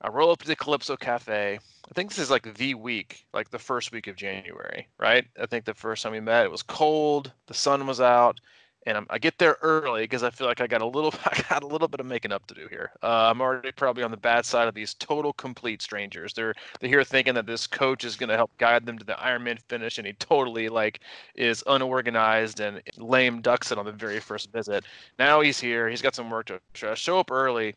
I roll up to the Calypso Cafe. I think this is like the week, like the first week of January, right? I think the first time we met, it was cold, the sun was out, and I get there early because I feel like I got a little, I got a little bit of making up to do here. I'm already probably on the bad side of these total complete strangers. They're here thinking that this coach is going to help guide them to the Ironman finish, and he totally like is unorganized and lame ducks it on the very first visit. Now he's here. He's got some work to show up early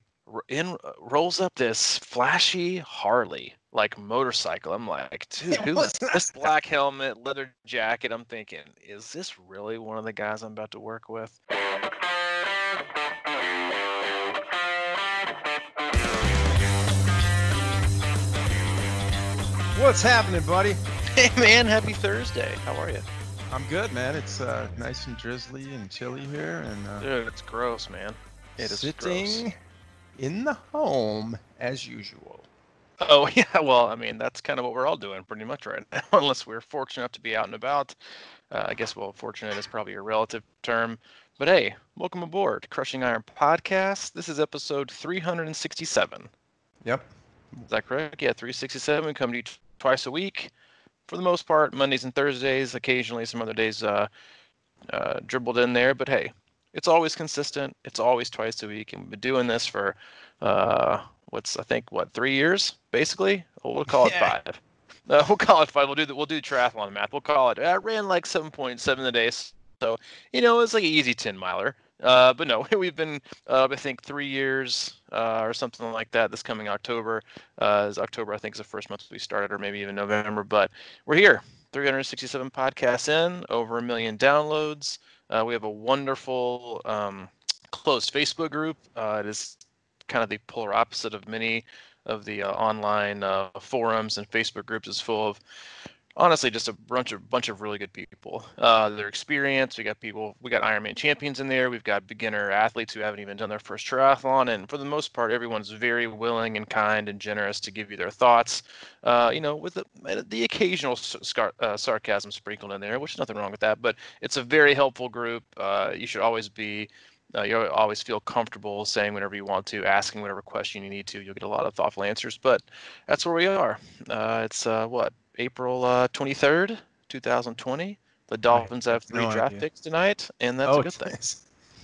rolls up this flashy Harley like motorcycle. I'm like, dude, It who is was not. this? Black helmet, leather jacket. I'm thinking, is this really one of the guys I'm about to work with? What's happening, buddy? Hey man, happy Thursday. How are you? I'm good, man. It's nice and drizzly and chilly here, and Dude, it's gross, man. It is sitting gross. in the home as usual. Oh yeah, well, I mean that's kind of what we're all doing pretty much right now, unless we're fortunate enough to be out and about. I guess well, fortunate is probably a relative term. But hey, welcome aboard, Crushing Iron Podcast. This is episode 367. Yep. Is that correct? Yeah, 367. We come to you twice a week, for the most part, Mondays and Thursdays. Occasionally, some other days dribbled in there. But hey, it's always consistent. It's always twice a week, and we've been doing this for I think 3 years basically. We'll call it Yeah. 5. We'll call it 5. We'll do triathlon math. We'll call it. I ran like 7.7 a day, so it's like an easy 10-miler. But no, we've been I think 3 years or something like that. This coming October is October. I think is the first month we started, or maybe even November. But we're here. 367 podcasts in, over 1 million downloads. We have a wonderful closed Facebook group. It is kind of the polar opposite of many of the online forums and Facebook groups. Is full of honestly just a bunch of really good people. Their experience. We got Ironman champions in there. We've got beginner athletes who haven't even done their first triathlon, and for the most part, everyone's very willing and kind and generous to give you their thoughts. With the occasional sarcasm sprinkled in there, which is nothing wrong with that. But it's a very helpful group. You should always be. You always feel comfortable saying whatever you want to, asking whatever question you need to. You'll get a lot of thoughtful answers. But that's where we are. It's what April 23rd, 2020. The I Dolphins have have 3 no draft idea. picks tonight, and that's a Oh, good thing.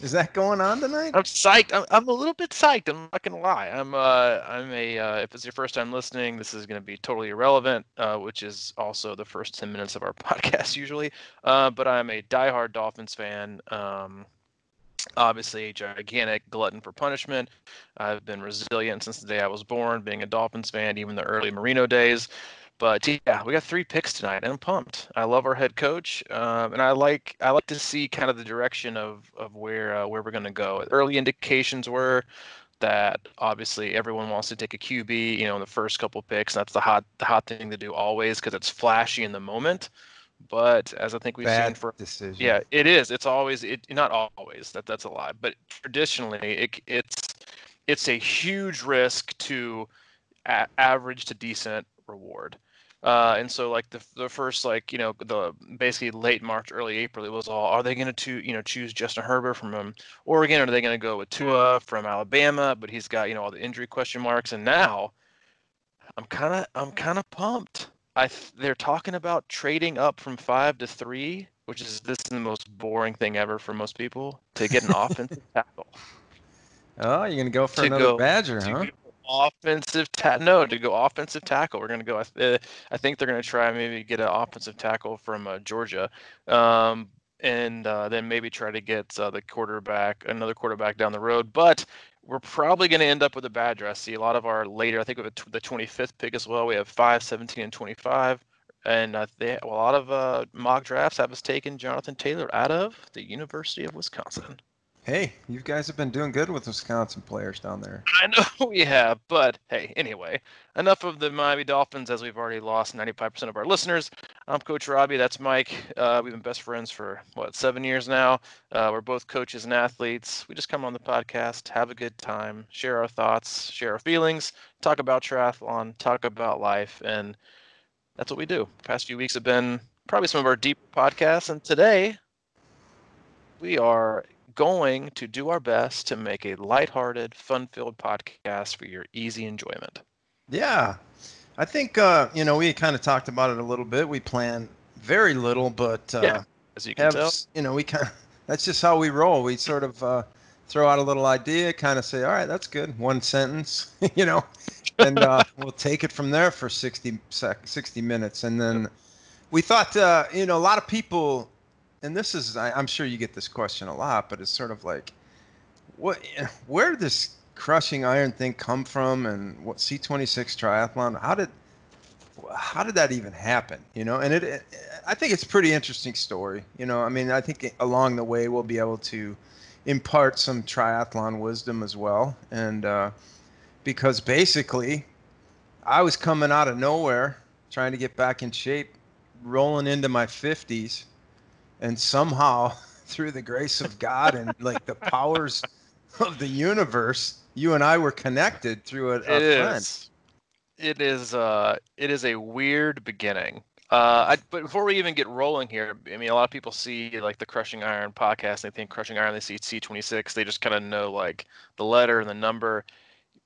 is that going on tonight? I'm psyched. I'm a little bit psyched. I'm not gonna lie. If it's your first time listening, this is gonna be totally irrelevant, which is also the first 10 minutes of our podcast usually. But I'm a diehard Dolphins fan. Obviously a gigantic glutton for punishment. I've been resilient since the day I was born, being a Dolphins fan, even the early Marino days. But yeah, we got 3 picks tonight, and I'm pumped. I love our head coach, and I like to see kind of the direction of where we're going to go. Early indications were that obviously everyone wants to take a QB, in the first couple picks. That's the hot thing to do always because it's flashy in the moment. But as I think we've seen Bad for, decision. yeah, it is. It's always not always that's a lie, but traditionally it's a huge risk to average to decent reward. And so like the first the basically late March, early April, it was all, are they going to choose Justin Herbert from Oregon, or are they going to go with Tua from Alabama? But he's got all the injury question marks, and now I'm kind of pumped. They're talking about trading up from 5 to 3, which is this is the most boring thing ever for most people, to get an offensive tackle. Oh, you're gonna go for To another go Badger, to huh? go offensive no, to go offensive tackle. We're gonna go. I think they're gonna try maybe get an offensive tackle from Georgia, and then maybe try to get another quarterback down the road. But we're probably going to end up with a Badger. I see a lot of our later. I think with the 25th pick as well. We have 5, 17, and 25. And a lot of mock drafts have us taking Jonathan Taylor out of the University of Wisconsin. Hey, you guys have been doing good with Wisconsin players down there. I know we have, but hey, anyway, enough of the Miami Dolphins, as we've already lost 95% of our listeners. I'm Coach Robbie. That's Mike. We've been best friends for 7 years now. We're both coaches and athletes. We just come on the podcast, have a good time, share our thoughts, share our feelings, talk about triathlon, talk about life, and that's what we do. The past few weeks have been probably some of our deeper podcasts, and today we are going to do our best to make a lighthearted, fun-filled podcast for your easy enjoyment. Yeah, I think we kind of talked about it a little bit. We plan very little, but Yeah, as you can tell. we kind of that's just how we roll. We sort of throw out a little idea, kind of say, all right, that's good, one sentence, and we'll take it from there for 60 minutes, and Yep. then we thought, a lot of people, and this is, I'm sure you get this question a lot, but it's sort of like, what, where did this crushing iron thing come from, and what C26 Triathlon? How did that even happen? And I think it's a pretty interesting story. I mean, I think along the way we'll be able to impart some triathlon wisdom as well, and because basically I was coming out of nowhere, trying to get back in shape, rolling into my 50s, and somehow, through the grace of God and like the powers of the universe, you and I were connected through a It friend. is. It is a weird beginning. But before we even get rolling here, I mean, a lot of people see like the Crushing Iron podcast. They think Crushing Iron. They see C26. They just kind of know like the letter and the number.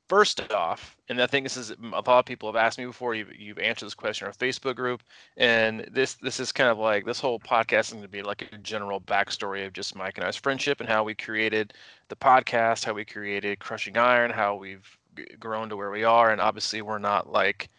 First off, and I think this is a lot of people have asked me before. You've answered this question in our Facebook group, and this is kind of like this whole podcast is going to be like a general backstory of just Mike and I's friendship and how we created the podcast, how we created Crushing Iron, how we've grown to where we are, and obviously we're not like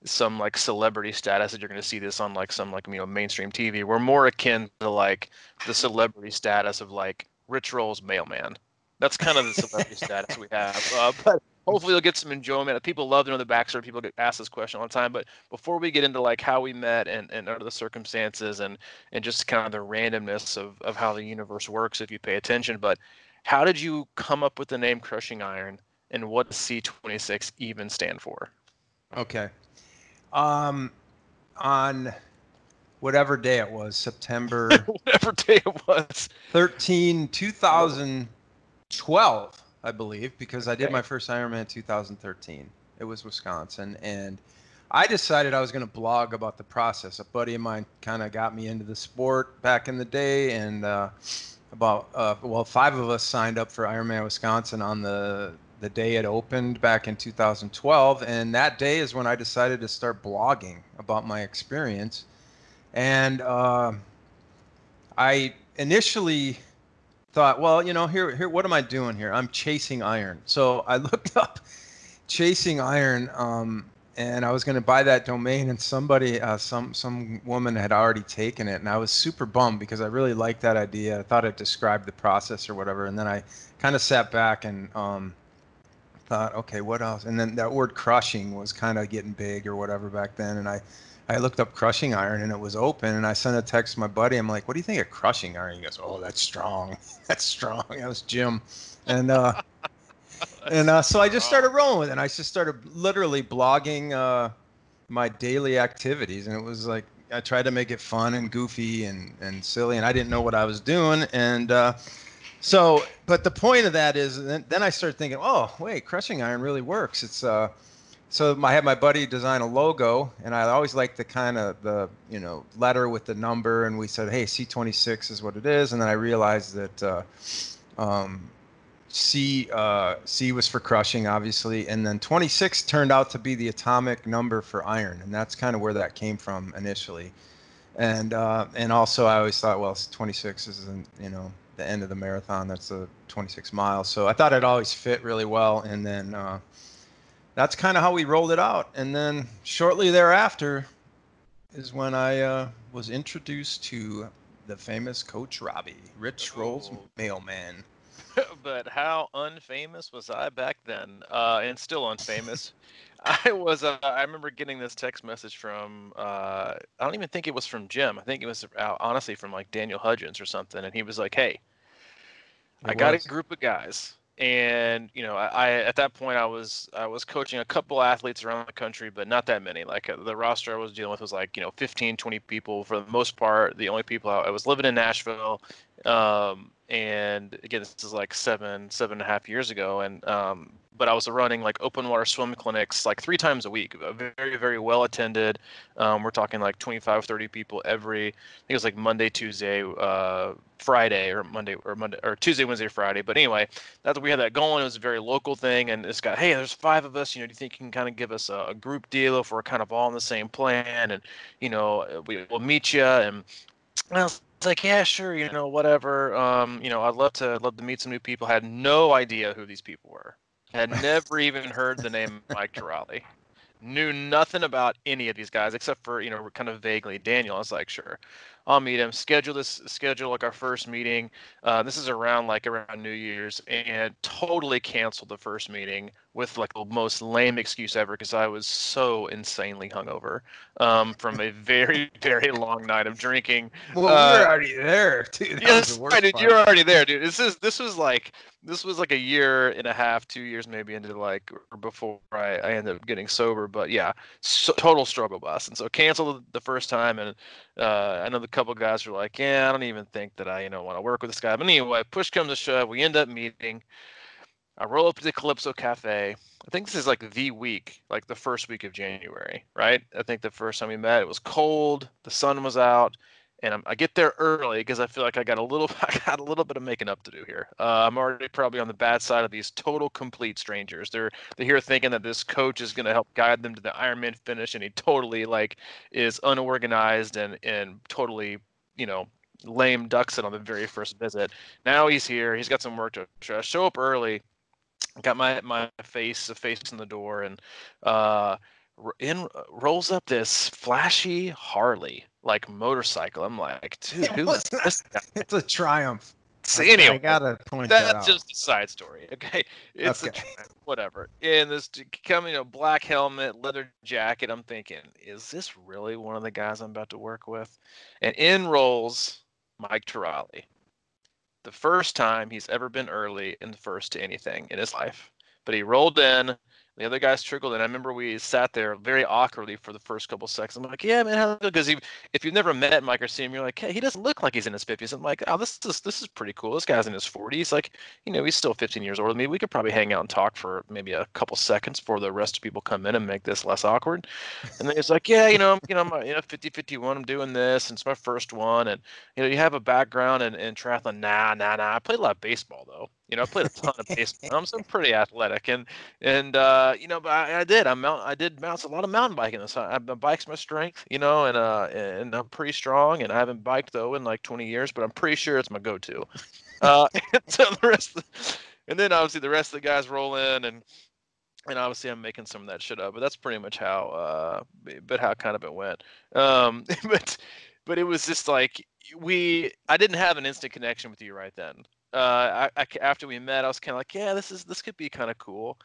some like celebrity status that you're going to see this on like some like mainstream TV. We're more akin to like the celebrity status of like Rich Roll's mailman. That's kind of the celebrity status we have. But hopefully you'll get some enjoyment. People love to know the backstory. People get asked this question all the time. But before we get into like how we met and under the circumstances and just kind of the randomness of how the universe works if you pay attention. But how did you come up with the name Crushing Iron, and what does C26 even stand for? Okay. Um, on whatever day it was, September Whatever day it was. 13, Whoa. 2012, I believe, because I did Okay. my first Ironman in 2013. It was Wisconsin, and I decided I was going to blog about the process. A buddy of mine kind of got me into the sport back in the day, and five of us signed up for Ironman Wisconsin on the day it opened back in 2012, and that day is when I decided to start blogging about my experience. And I initially thought, well, here, what am I doing here? I'm chasing iron. So I looked up chasing iron, and I was going to buy that domain, and somebody, some woman had already taken it, and I was super bummed because I really liked that idea. I thought it described the process or whatever, and then I kind of sat back and thought, okay, what else? And then that word crushing was kind of getting big or whatever back then, and I looked up crushing iron and it was open, and I sent a text to my buddy. I'm like, what do you think of crushing iron? He goes, oh, that's strong. That's strong. That was Jim. And That's so I just started strong. rolling with it. And I just started literally blogging my daily activities, and it was like I tried to make it fun and goofy and silly, and I didn't know what I was doing. And but the point of that is, then I started thinking, oh, wait, crushing iron really works. It's so I had my buddy design a logo, and I always liked the kind of the letter with the number, and we said, hey, C26 is what it is, and then I realized that um, C was for crushing, obviously, and then 26 turned out to be the atomic number for iron, and that's kind of where that came from initially. And also I always thought, well, 26 is the end of the marathon. That's the 26 miles. So I thought it always fit really well, and then that's kind of how we rolled it out. And then shortly thereafter is when I was introduced to the famous Coach Robbie, Rich Roll's Oh, mailman. but how unfamous was I back then? And still unfamous. I was. I remember getting this text message from. I don't even think it was from Jim. I think it was honestly from like Daniel Hudgens or something. And he was like, "Hey, It I got a was. group of guys." And I at that point I was coaching a couple athletes around the country, but not that many. Like the roster I was dealing with was like 15, 20 people for the most part. The only people I was living in Nashville, and again this is like 7.5 years ago. And but I was running like open water swim clinics like 3 times a week, very, very well attended. We're talking like 25, 30 people every, I think it was like Monday, Tuesday, Friday, or Monday or Tuesday, Wednesday, Friday. But anyway, that's we had that going. It was a very local thing, and this guy, hey, there's 5 of us. Do you think you can kind of give us a group deal if we're kind of all on the same plan, and we'll meet you. And I was like, yeah, sure, whatever. I'd love to meet some new people. Had no idea who these people were. Had never even heard the name Mike Torelli. Knew nothing about any of these guys except for, kind of vaguely Daniel. I was like, sure, I'll meet him. Schedule like our first meeting. This is around New Year's, and totally canceled the first meeting with like the most lame excuse ever because I was so insanely hungover from a very, very long night of drinking. Well, we were already there, too. That was Yes, the worst dude, part. you're already there, dude. This was like a year and a half, 2 years maybe into or before I ended up getting sober. But yeah, total struggle bus. And so canceled the first time, and I know the couple guys were like, yeah, I don't even think that I want to work with this guy. But anyway, push comes to shove, we end up meeting. I roll up to the Calypso Cafe. I think this is like the first week of January, right? I think the first time we met, it was cold, the sun was out, and I get there early because I feel like I got a little bit of making up to do here. I'm already probably on the bad side of these total complete strangers. They're here thinking that this coach is going to help guide them to the Ironman finish, and he totally is unorganized and totally lame ducks it on the very first visit. Now he's here. He's got some work to show up early. Got my face in the door, and in rolls up this flashy Harley motorcycle. I'm like, dude, who is this guy? It's a Triumph. Anyway, I gotta point that out. that's just a side story. Okay, it's Okay. whatever. And this coming, black helmet, leather jacket. I'm thinking, is this really one of the guys I'm about to work with? And in rolls Mike Torelli. The first time he's ever been early and the first to anything in his life. But he rolled in. The other guys trickled in. I remember we sat there very awkwardly for the first couple seconds. I'm like, yeah, man, how's it go? Because if you've never met Mike or seen him, you're like, hey, he doesn't look like he's in his 50s. I'm like, oh, this is pretty cool. This guy's in his 40s. Like, he's still 15 years older than me. We could probably hang out and talk for maybe a couple seconds before the rest of people come in and make this less awkward. And then he's like, yeah, I'm 50, 51. I'm doing this, and it's my first one. And you have a background in triathlon. Nah. I played a lot of baseball though. I played a ton of baseball. I'm pretty athletic, and but I did. I did bounce a lot of mountain biking. So my bike's my strength, and I'm pretty strong. And I haven't biked though in like 20 years, but I'm pretty sure it's my go-to. And so and then obviously the rest of the guys roll in, and obviously I'm making some of that shit up, but that's pretty much how kind of it went. But it was just like I didn't have an instant connection with you right then. After we met, I was kind of like, yeah, this could be kind of cool.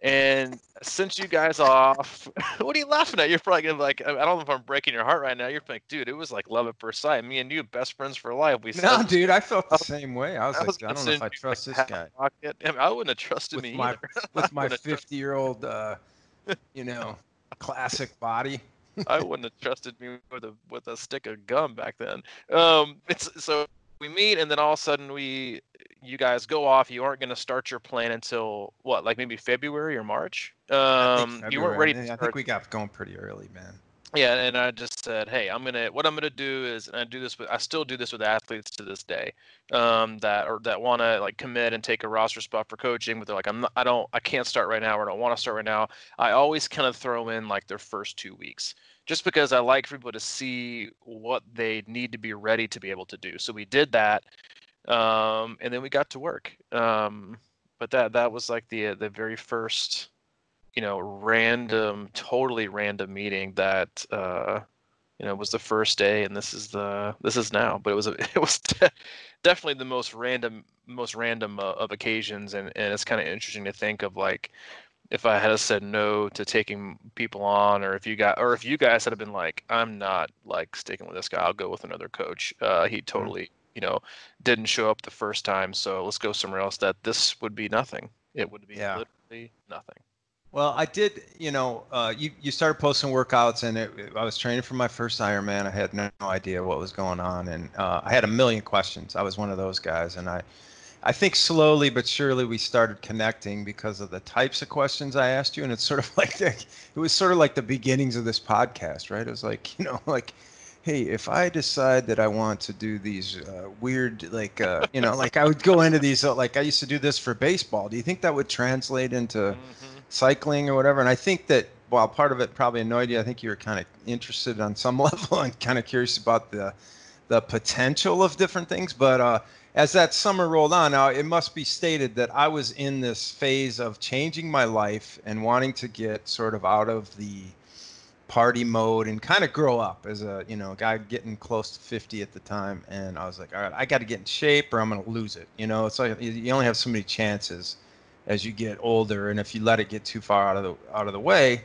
And since you guys off, what are you laughing at? You're probably gonna be like, I don't know if I'm breaking your heart right now. You're like, dude, it was like love at first sight. Me and you, best friends for life. No, dude, I felt the same way. I was I like, was I gonna don't know if send I you trust my this hat guy pocket. I mean, I wouldn't have trusted me either. with my wouldn't have 50-year-old, classic body. I wouldn't have trusted me with a stick of gum back then. It's so we meet, and then all of a sudden you guys go off. You aren't going to start your plan until what, like maybe February or March? I think You weren't February. ready to I start. think we got going pretty early, man. Yeah, and I just said, hey, what I'm gonna do is, and I still do this with athletes to this day, that want to like commit and take a roster spot for coaching, but they're like, I can't start right now, or I don't want to start right now. I always kind of throw in like their first 2 weeks, just because I like for people to see what they need to be ready to be able to do. So we did that, and then we got to work. But that was like the very first totally random meeting that was the first day, and this is now. But it was definitely the most random of occasions, and it's kind of interesting to think of like if I had said no to taking people on, or if you guys had been like, I'm not like sticking with this guy, I'll go with another coach. He totally didn't show up the first time, so let's go somewhere else. That this would be nothing. It would be literally nothing. Well, I did, you started posting workouts, and I was training for my first Ironman. I had no idea what was going on, and I had a million questions. I was one of those guys, and I think slowly but surely we started connecting because of the types of questions I asked you, and it's sort of like it was sort of like the beginnings of this podcast, right? It was like, like, hey, if I decide that I want to do these weird, like, like I would go into these, like I used to do this for baseball. Do you think that would translate into Hmm. cycling or whatever? And I think that while part of it probably annoyed you, I think you were kind of interested on some level and kind of curious about the potential of different things. But as that summer rolled on, now it must be stated that I was in this phase of changing my life and wanting to get sort of out of the party mode and kind of grow up as a guy getting close to 50 at the time. And I was like, all right, I got to get in shape or I'm going to lose it. It's like you only have so many chances as you get older, and if you let it get too far out of the way,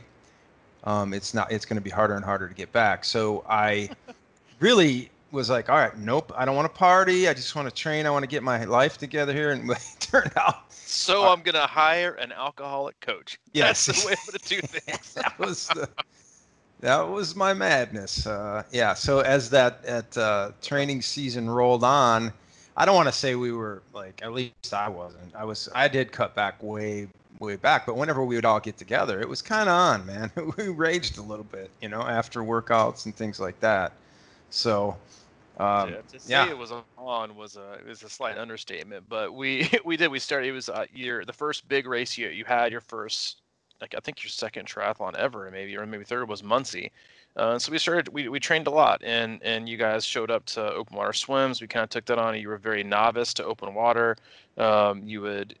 it's going to be harder and harder to get back. So I really was like, all right, nope, I don't want to party. I just want to train. I want to get my life together here. And it turned out, So I'm gonna hire an alcoholic coach. That's the yes, way I'm gonna do things. that was my madness. Yeah. So as training season rolled on, I don't want to say we were like, at least I wasn't. I did cut back way back, but whenever we would all get together, it was kind of on, man. We raged a little bit, after workouts and things like that. So, To say yeah. it was on was a slight understatement, but we we started. It was the first big race you had, your first, like I think your second triathlon ever, maybe third was Muncie. So we trained a lot, and you guys showed up to open water swims. We kind of took that on. You were very novice to open water. You would,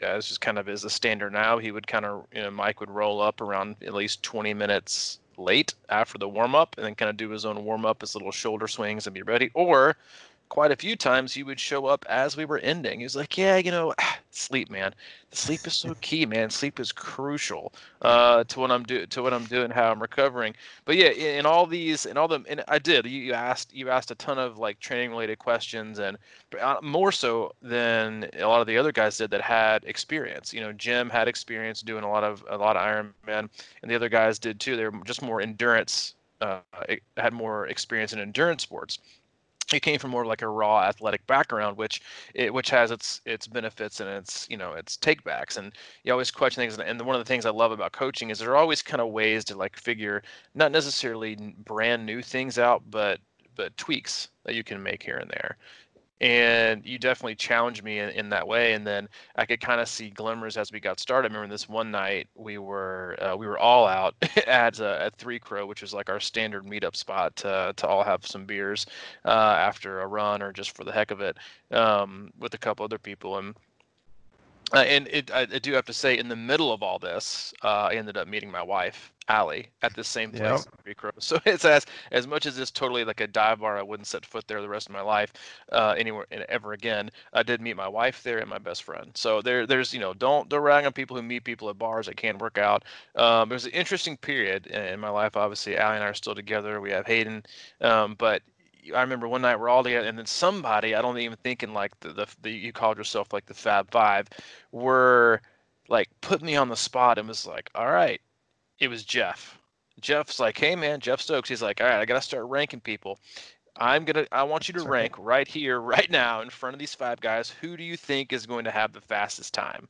as just kind of is the standard now, he would kind of, Mike would roll up around at least 20 minutes late after the warm up and then kind of do his own warm up, his little shoulder swings and be ready. Or quite a few times he would show up as we were ending. He was like, yeah, sleep, man. Sleep is so key, man. Sleep is crucial to what I'm doing, how I'm recovering. But yeah, in all these, in all them, and I did. You asked a ton of like training related questions, and more so than a lot of the other guys did that had experience. Jim had experience doing a lot of Ironman, and the other guys did too. They were just more endurance. Had more experience in endurance sports. He came from more like a raw athletic background, which has its benefits and its takebacks. And you always question things. And one of the things I love about coaching is there are always kind of ways to like figure not necessarily brand new things out, but tweaks that you can make here and there. And you definitely challenged me in that way. And then I could kind of see glimmers as we got started. I remember this one night we were all out at Three Crow, which is like our standard meetup spot to all have some beers after a run or just for the heck of it, with a couple other people. I do have to say, in the middle of all this, I ended up meeting my wife, Allie, at this same Yep. place in Three Crows. So it's as much as it's totally like a dive bar, I wouldn't set foot there the rest of my life, anywhere ever again. I did meet my wife there and my best friend. So there's don't rag on people who meet people at bars that can't work out. It was an interesting period in my life. Obviously, Allie and I are still together. We have Hayden, but I remember one night we're all together, and then somebody, I don't even think in like the you called yourself like the Fab Five, were like put me on the spot and was like, all right, it was Jeff. Jeff's like, hey man, Jeff Stokes. He's like, all right, I gotta start ranking people. I want you to That's right. rank right here, right now, in front of these five guys. Who do you think is going to have the fastest time?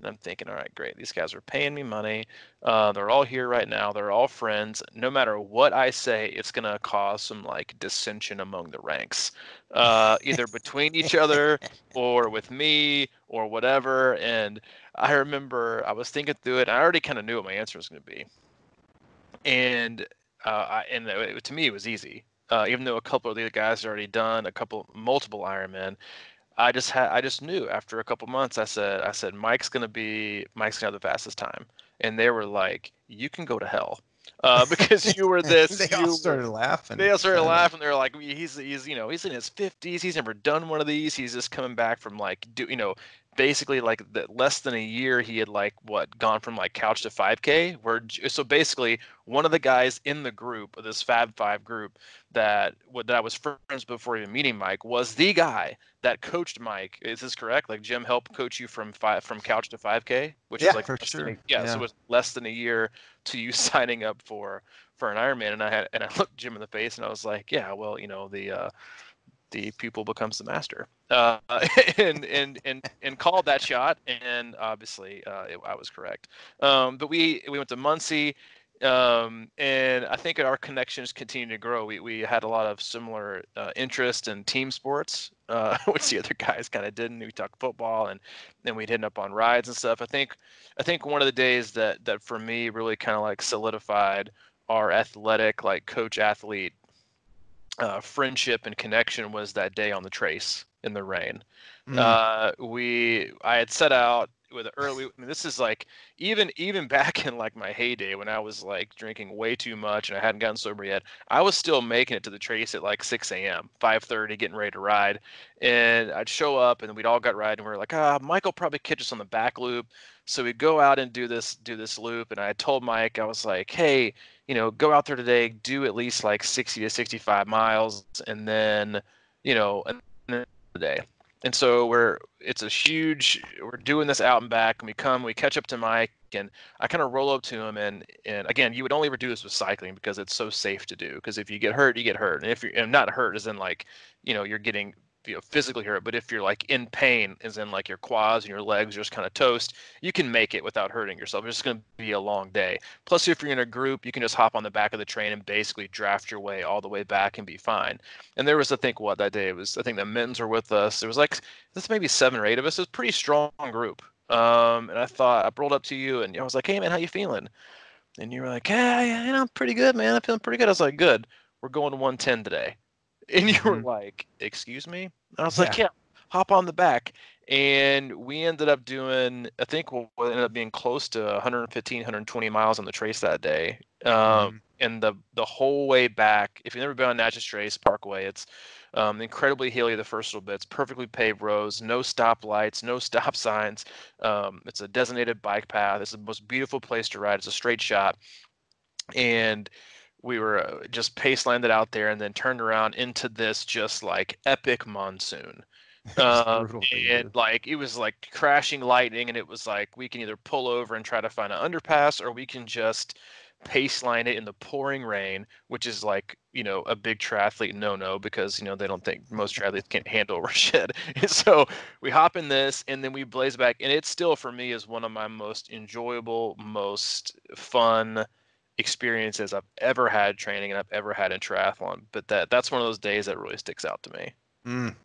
And I'm thinking, all right, great. These guys are paying me money. They're all here right now. They're all friends. No matter what I say, it's going to cause some like dissension among the ranks, either between each other or with me or whatever. And I remember I was thinking through it. And I already kind of knew what my answer was going to be. And to me, it was easy. Even though a couple of the guys had already done multiple Ironman, I just knew after a couple months. I said Mike's gonna have the fastest time, and they were like, you can go to hell, because you were this They all you were. started laughing, They all started kind of. laughing. They're like, he's in his 50s. He's never done one of these. He's just coming back from like basically like less than a year. He had like gone from like couch to 5K. So basically one of the guys in the group of this Fab Five group that I was friends before even meeting Mike was the guy that coached Mike. Is this correct? Like Jim helped coach you from couch to 5K, which was Yeah, like for less than sure. so it Yeah. was less than a year to you signing up for an Ironman. And I looked Jim in the face and I was like, yeah, well, the pupil becomes the master. And called that shot, and obviously I was correct. But we went to Muncie, and I think our connections continued to grow. We had a lot of similar interest in team sports, which the other guys kind of didn't. We talked football, and then we'd end up on rides and stuff. I think one of the days that for me really kind of like solidified our athletic, like coach athlete friendship and connection was that day on the trace in the rain. Mm. I had set out with early. I mean, this is like even back in like my heyday when I was like drinking way too much and I hadn't gotten sober yet. I was still making it to the trace at like 6 a.m., 5:30, getting ready to ride, and I'd show up and we'd all got riding. And we were like, Mike will probably catch us on the back loop. So we'd go out and do this loop. And I told Mike, I was like, hey, go out there today, do at least like 60 to 65 miles, and then, and then the day. And so we're doing this out and back, and we catch up to Mike, and I kind of roll up to him, and again, you would only ever do this with cycling because it's so safe to do. Because if you get hurt, you get hurt, and if you're not hurt, as in like, you're getting physically hurt, but if you're like in pain, as in like your quads and your legs are just kind of toast, you can make it without hurting yourself. It's just going to be a long day. Plus, if you're in a group, you can just hop on the back of the train and basically draft your way all the way back and be fine. And there was, I think, that day I think the Mittens were with us. There was like this maybe 7 or 8 of us. It was a pretty strong group. And I rolled up to you and I was like, hey man, how you feeling? And you were like, yeah, I'm pretty good, man. I'm feeling pretty good. I was like, good. We're going to 110 today. And you were Mhm. like, excuse me? I was like, Yeah. yeah, hop on the back. And we ended up doing, I think we'll ended up being close to 115, 120 miles on the trace that day. Mhm. And the whole way back, if you've never been on Natchez Trace Parkway, it's incredibly hilly the first little bit. It's perfectly paved roads, no stoplights, no stop signs. It's a designated bike path. It's the most beautiful place to ride. It's a straight shot. And we were just pace landed out there and then turned around into this just like epic monsoon. It was Um, brutal for you, and dude. like it was like crashing lightning, and it was like we can either pull over and try to find an underpass, or we can just pace line it in the pouring rain, which is like a big triathlete no because they don't think most triathletes can handle over shit. And so we hop in this, and then we blaze back, and it still for me is one of my most enjoyable, most fun experiences I've ever had training and I've ever had in triathlon. But that's one of those days that really sticks out to me.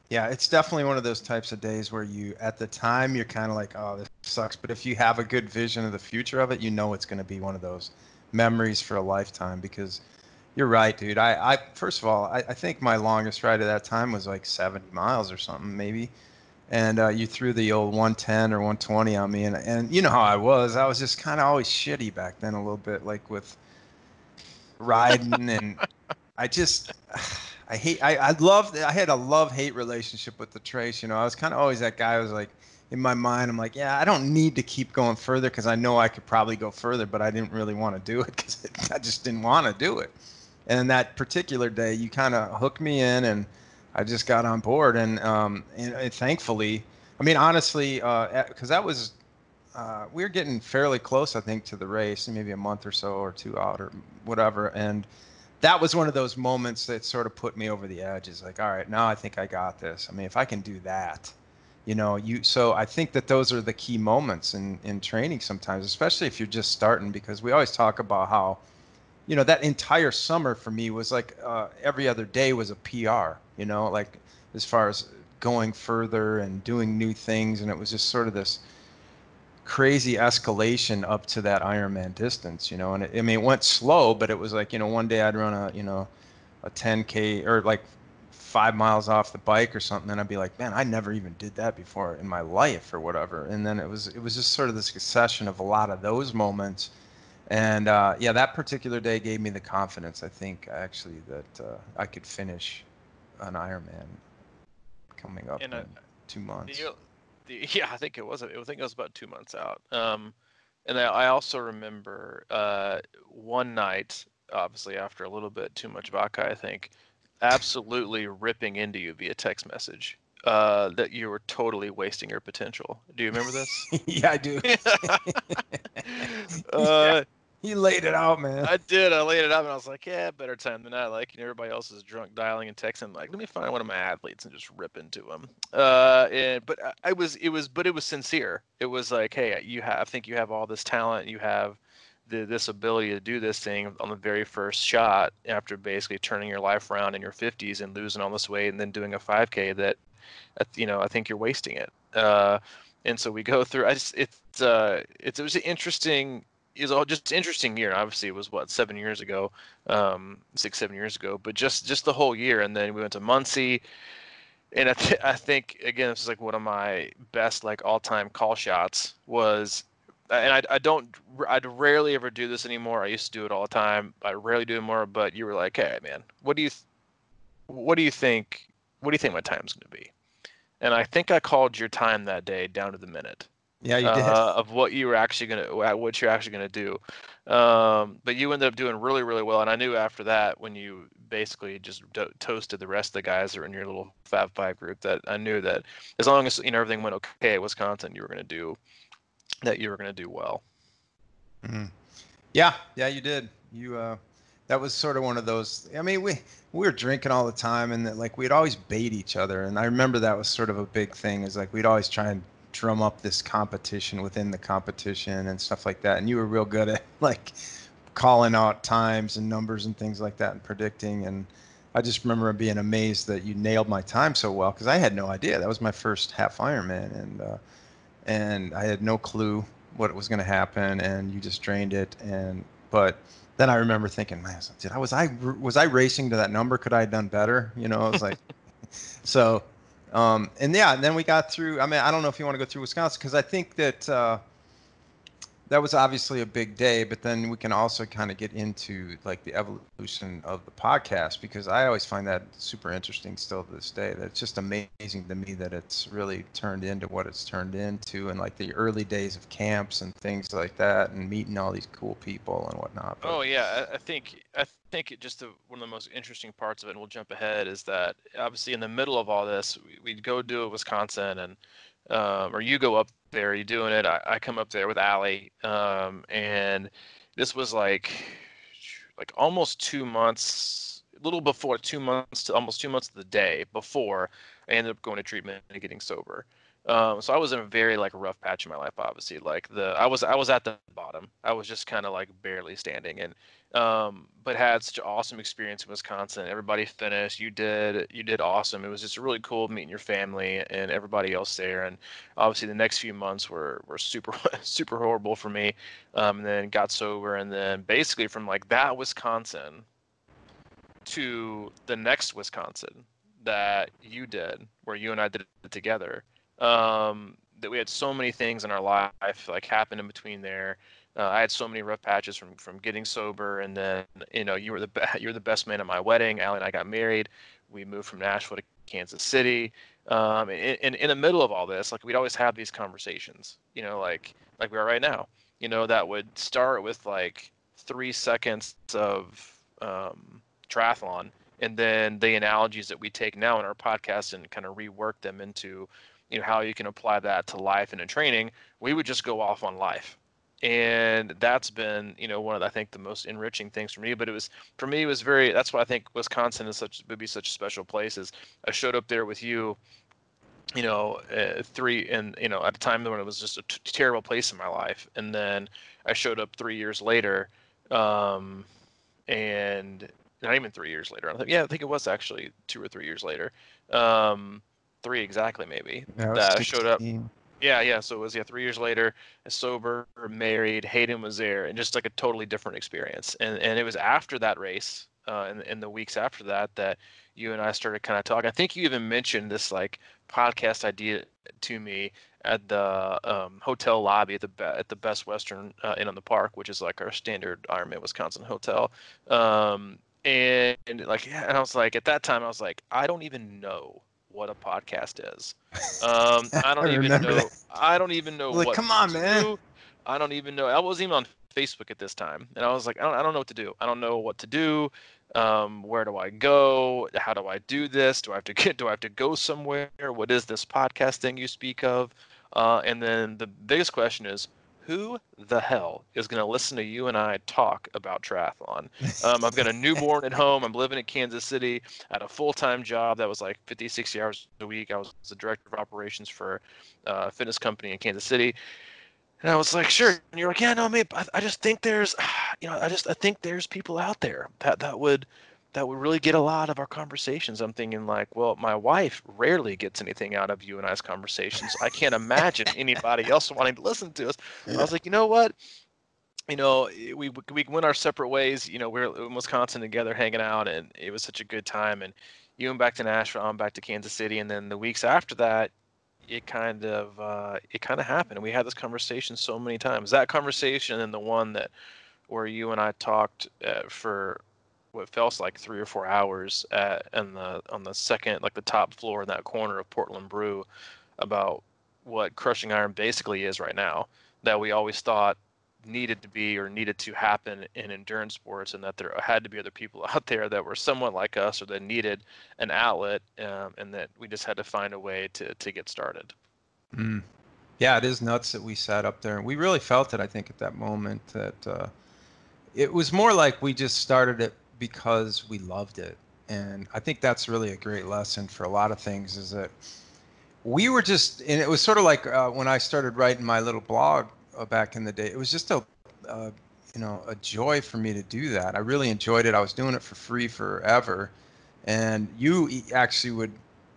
Yeah, it's definitely one of those types of days where at the time, you're kind of like, oh, this sucks. But if you have a good vision of the future of it, it's going to be one of those memories for a lifetime because you're right, dude. First of all, I think my longest ride at that time was like 70 miles or something, maybe. And you threw the old 110 or 120 on me. And you know how I was. I was just kind of always shitty back then, a little bit, like with riding and I just I hate I had a love-hate relationship with the trace. I was kind of always that guy who was like in my mind I'm like, yeah, I don't need to keep going further because I know I could probably go further, but I didn't really want to do it because I just didn't want to do it. And that particular day you kind of hooked me in and I just got on board and thankfully, I mean honestly, because that was we were getting fairly close, I think, to the race, maybe a month or so or two out or whatever. And that was one of those moments that sort of put me over the edge. It's like, all right, now I think I got this. I mean, if I can do that, so I think that those are the key moments in training sometimes, especially if you're just starting, because we always talk about how, that entire summer for me was like every other day was a PR, like as far as going further and doing new things. And it was just sort of this crazy escalation up to that Ironman distance, and I mean, it went slow, but it was like, one day I'd run a 10K or like 5 miles off the bike or something. And I'd be like, man, I never even did that before in my life or whatever. And then it was just sort of this succession of a lot of those moments. And yeah, that particular day gave me the confidence, I think, actually, that I could finish an Ironman coming up And in 2 months. yeah, I think it was. I think it was about 2 months out. And I also remember one night, obviously after a little bit too much vodka, I think, absolutely ripping into you via text message that you were totally wasting your potential. Do you remember this? Yeah, I do. Yeah, uh, he laid it out, man. I did. I laid it out, and I was like, yeah, better time than that. Like, everybody else is drunk, dialing and texting. Like, let me find one of my athletes and just rip into them. But it was sincere. It was like, hey, I think you have all this talent. You have this ability to do this thing on the very first shot after basically turning your life around in your 50s and losing all this weight and then doing a 5K that, I think you're wasting it. And so we go through. It was an interesting. It was all just interesting year. Obviously, it was what 7 years ago, 6, 7 years ago. But just the whole year, and then we went to Muncie, and I think again, this is like one of my best like all-time call shots was. And I'd rarely ever do this anymore. I used to do it all the time. I rarely do it more. But you were like, hey man, what do you think? What do you think my time's going to be? And I think I called your time that day down to the minute Yeah, you did. of what you're actually gonna do. But you ended up doing really, really well. And I knew after that, when you basically just toasted the rest of the guys that were in your little Fab Five group, that I knew that as long as everything went okay at Wisconsin, you were gonna do well. Mm-hmm. Yeah, you did. That was sort of one of those. I mean, we were drinking all the time, and like we'd always bait each other. And I remember that was sort of a big thing. Is like we'd always try and drum up this competition within the competition and stuff like that. And you were real good at like calling out times and numbers and things like that and predicting. And I just remember being amazed that you nailed my time so well because I had no idea. That was my first half Ironman, and I had no clue what was going to happen, and you just drained it. But then I remember thinking, man, was I racing to that number? Could I have done better? I was like, so, and then we got through. I mean, I don't know if you want to go through Wisconsin because I think that that was obviously a big day, but then we can also kind of get into like the evolution of the podcast because I always find that super interesting still to this day. That it's just amazing to me that it's really turned into what it's turned into, and like the early days of camps and things like that, and meeting all these cool people and whatnot. But, Oh yeah, I think one of the most interesting parts of it, and we'll jump ahead, is that obviously in the middle of all this, we'd go do it Wisconsin, and or you go up there, you doing it. I come up there with Allie, and this was like almost 2 months, a little before 2 months to almost 2 months of the day before I ended up going to treatment and getting sober. So I was in a very like rough patch in my life, obviously. Like I was at the bottom. I was just kind of like barely standing, and but had such an awesome experience in Wisconsin. Everybody finished. You did awesome. It was just really cool meeting your family and everybody else there. And obviously the next few months were super super horrible for me. And then got sober, and then basically from like that Wisconsin to the next Wisconsin that you did, where you and I did it together. That we had so many things in our life like happen in between there. I had so many rough patches from getting sober, and then you were the best man at my wedding. Allie and I got married. We moved from Nashville to Kansas City. In the middle of all this, like we'd always have these conversations, like we are right now. That would start with like 3 seconds of triathlon, and then the analogies that we take now in our podcast and kind of rework them into how you can apply that to life and in training. We would just go off on life, and that's been one of I think the most enriching things for me. But it was very, that's why I think Wisconsin would be such a special place. Is I showed up there with you, at a time when it was just a terrible place in my life, and then I showed up 3 years later, and not even 3 years later. I think it was actually 2 or 3 years later, three exactly maybe, yeah, I was that I showed up. 16. Yeah. So it was 3 years later, sober, married, Hayden was there, and just like a totally different experience. And it was after that race, and the weeks after that, that you and I started kind of talking. I think you even mentioned this like podcast idea to me at the hotel lobby at the Best Western Inn on the Park, which is like our standard Ironman Wisconsin hotel. And like, yeah, and I was like, at that time, I was like, I don't even know what a podcast is. I I don't even remember know. that. I don't even know Like, what come to on, man. do. I don't even know. I wasn't even on Facebook at this time, and I was like, I don't know what to do. I don't know what to do. Where do I go? How do I do this? Do I have to go somewhere? What is this podcast thing you speak of? And then the biggest question is, who the hell is going to listen to you and I talk about triathlon? I've got a newborn at home. I'm living in Kansas City. I had a full-time job that was like 50, 60 hours a week. I was the director of operations for a fitness company in Kansas City. And I was like, sure. And you're like, yeah, no, man, I just think there's, I think there's people out there that would really get a lot of our conversations. I'm thinking like, well, my wife rarely gets anything out of you and I's conversations. I can't imagine anybody else wanting to listen to us. I was like, you know what? We went our separate ways. We were in Wisconsin together hanging out, and it was such a good time. And you went back to Nashville, I'm back to Kansas City, and then the weeks after that, it kind of happened. And we had this conversation so many times. That conversation and the one that where you and I talked for what felt like 3 or 4 hours on the second, like the top floor in that corner of Portland Brew, about what crushing iron basically is right now, that we always thought needed to be or needed to happen in endurance sports, and that there had to be other people out there that were somewhat like us or that needed an outlet, and that we just had to find a way to get started. Mm. Yeah, it is nuts that we sat up there, and we really felt it, I think, at that moment, that it was more like we just started it because we loved it. And I think that's really a great lesson for a lot of things, is that we were just, and it was sort of like when I started writing my little blog back in the day, it was just a joy for me to do that. I really enjoyed it. I was doing it for free forever. And you actually would,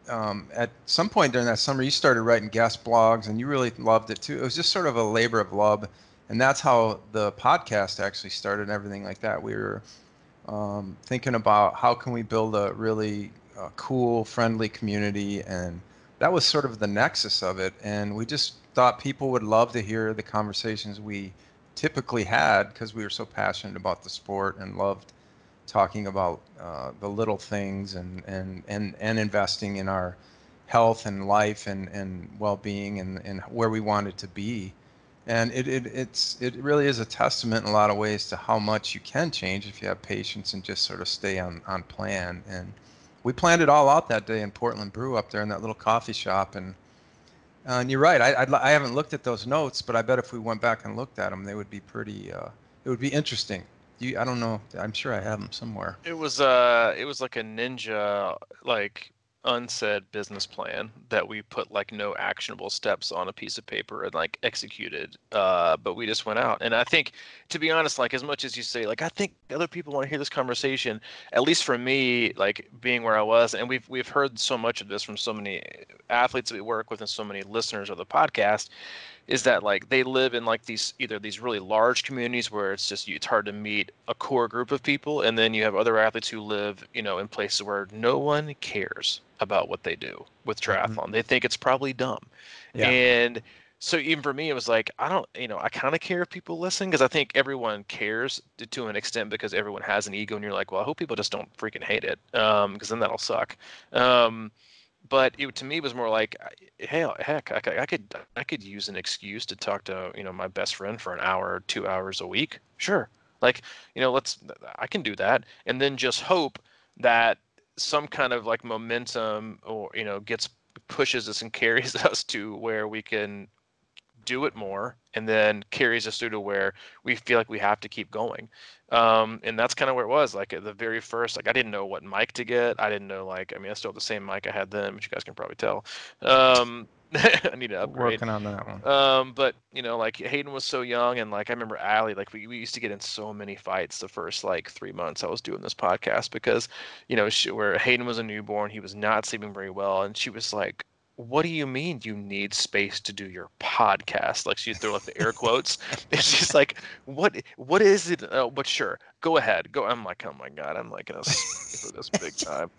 at some point during that summer, you started writing guest blogs, and you really loved it too. It was just sort of a labor of love. And that's how the podcast actually started and everything like that. We were thinking about how can we build a really cool, friendly community, and that was sort of the nexus of it. And we just thought people would love to hear the conversations we typically had, because we were so passionate about the sport and loved talking about the little things, and investing in our health and life and well-being, and where we wanted to be. And it really is a testament in a lot of ways to how much you can change if you have patience and just sort of stay on plan. And we planned it all out that day in Portland Brew up there in that little coffee shop. And you're right, I haven't looked at those notes, but I bet if we went back and looked at them, they would be pretty, it would be interesting. I don't know, I'm sure I have them somewhere. It was like a ninja, like, unsaid business plan that we put like no actionable steps on a piece of paper and like executed. But we just went out. And I think, to be honest, like, as much as you say, like, I think other people want to hear this conversation, at least for me, like being where I was, and we've heard so much of this from so many athletes that we work with and so many listeners of the podcast, is that like they live in like either these really large communities where it's hard to meet a core group of people, and then you have other athletes who live in places where no one cares about what they do with triathlon. Mm-hmm. They think it's probably dumb. Yeah. And so even for me, it was like, I don't, I kind of care if people listen, because I think everyone cares to an extent, because everyone has an ego, and you're like, well, I hope people just don't freaking hate it, because then that'll suck. But it to me was more like, hey, heck, I could use an excuse to talk to my best friend for an hour or 2 hours a week. Sure, like, I can do that, and then just hope that some kind of like momentum, or gets pushes us and carries us to where we can do it more, and then carries us through to where we feel like we have to keep going. And that's kind of where it was. Like, at the very first, like, I didn't know what mic to get. I didn't know, like, I mean, I still have the same mic I had then, which you guys can probably tell. I need to upgrade. Working on that one. But like, Hayden was so young, and like, I remember Allie, like, we used to get in so many fights the first like 3 months I was doing this podcast, because where Hayden was a newborn, he was not sleeping very well, and she was like, what do you mean you need space to do your podcast? Like, she threw like the air quotes. And she's like, what is it? Oh, but sure, go ahead. Go. I'm like, oh my God, I'm like gonna for this big time.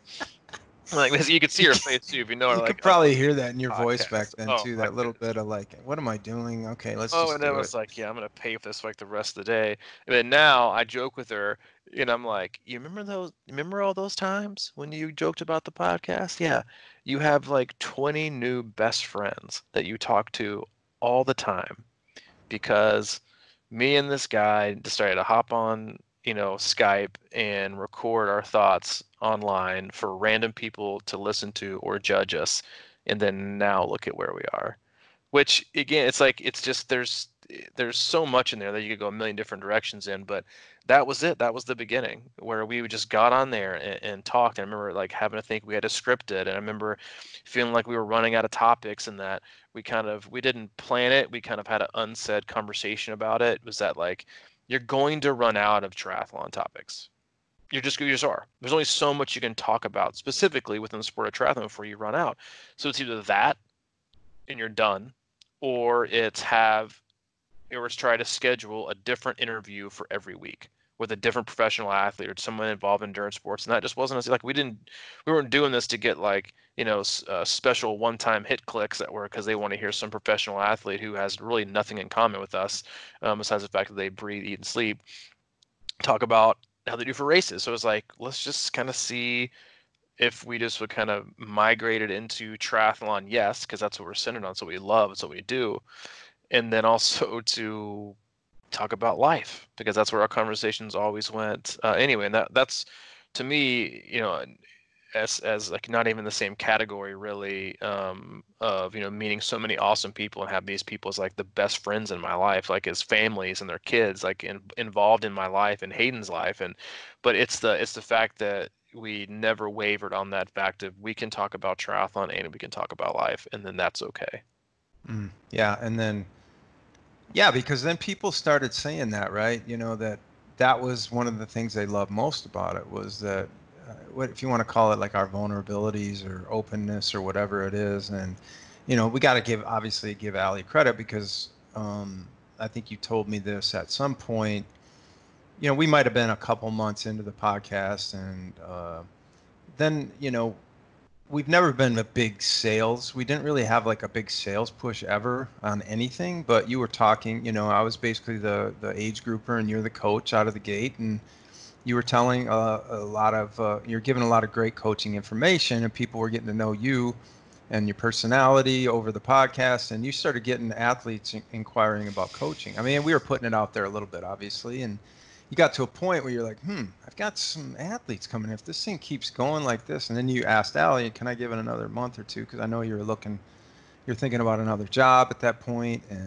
Like this, you could see her face too if you know her. You Like, could oh, probably hear that in your voice back podcast. then Oh too, my that little goodness. bit of like, what am I doing? Okay, let's Oh, just and then it do it. was like, yeah, I'm gonna pay for this for like the rest of the day. And then now I joke with her, and I'm like, you remember those? Remember all those times when you joked about the podcast? Yeah, you have like 20 new best friends that you talk to all the time, because me and this guy decided to hop on, Skype and record our thoughts online for random people to listen to or judge us, and then now look at where we are. Which again, it's like, it's just, there's so much in there that you could go a million different directions in, but that was it. That was the beginning where we just got on there and talked. I remember like having to think we had to script it, and I remember feeling like we were running out of topics, and that we didn't plan it. We kind of had an unsaid conversation about it. Was that like you're going to run out of triathlon topics? You just are. There's only so much you can talk about specifically within the sport of triathlon before you run out. So it's either that and you're done, or it's try to schedule a different interview for every week with a different professional athlete or someone involved in endurance sports. And that just wasn't like we weren't doing this to get like, special one-time hit clicks that were because they want to hear some professional athlete who has really nothing in common with us, besides the fact that they breathe, eat, and sleep, talk about how they do for races. So it's like, let's just kind of see if we just would kind of migrate it into triathlon, yes, because that's what we're centered on. It's what we love. It's what we do. And then also to talk about life, because that's where our conversations always went. Anyway, and that's to me, as like not even the same category really, of meeting so many awesome people and have these people as like the best friends in my life, like as families and their kids, like involved in my life and Hayden's life. But it's the fact that we never wavered on that fact of we can talk about triathlon and we can talk about life, and then that's okay. Yeah, and then yeah, because then people started saying that, right? That was one of the things they loved most about it was that, what if you want to call it like our vulnerabilities or openness or whatever it is, and we got to obviously give Ali credit because I think you told me this at some point. We might have been a couple months into the podcast, and then we've never been a big sales. We didn't really have like a big sales push ever on anything, but you were talking, I was basically the age grouper and you're the coach out of the gate. And you were telling you're giving a lot of great coaching information, and people were getting to know you and your personality over the podcast. And you started getting athletes inquiring about coaching. I mean, we were putting it out there a little bit, obviously. And you got to a point where you're like, I've got some athletes coming. If this thing keeps going like this, and then you asked Allie, can I give it another month or two? Because I know you're thinking about another job at that point, Yeah,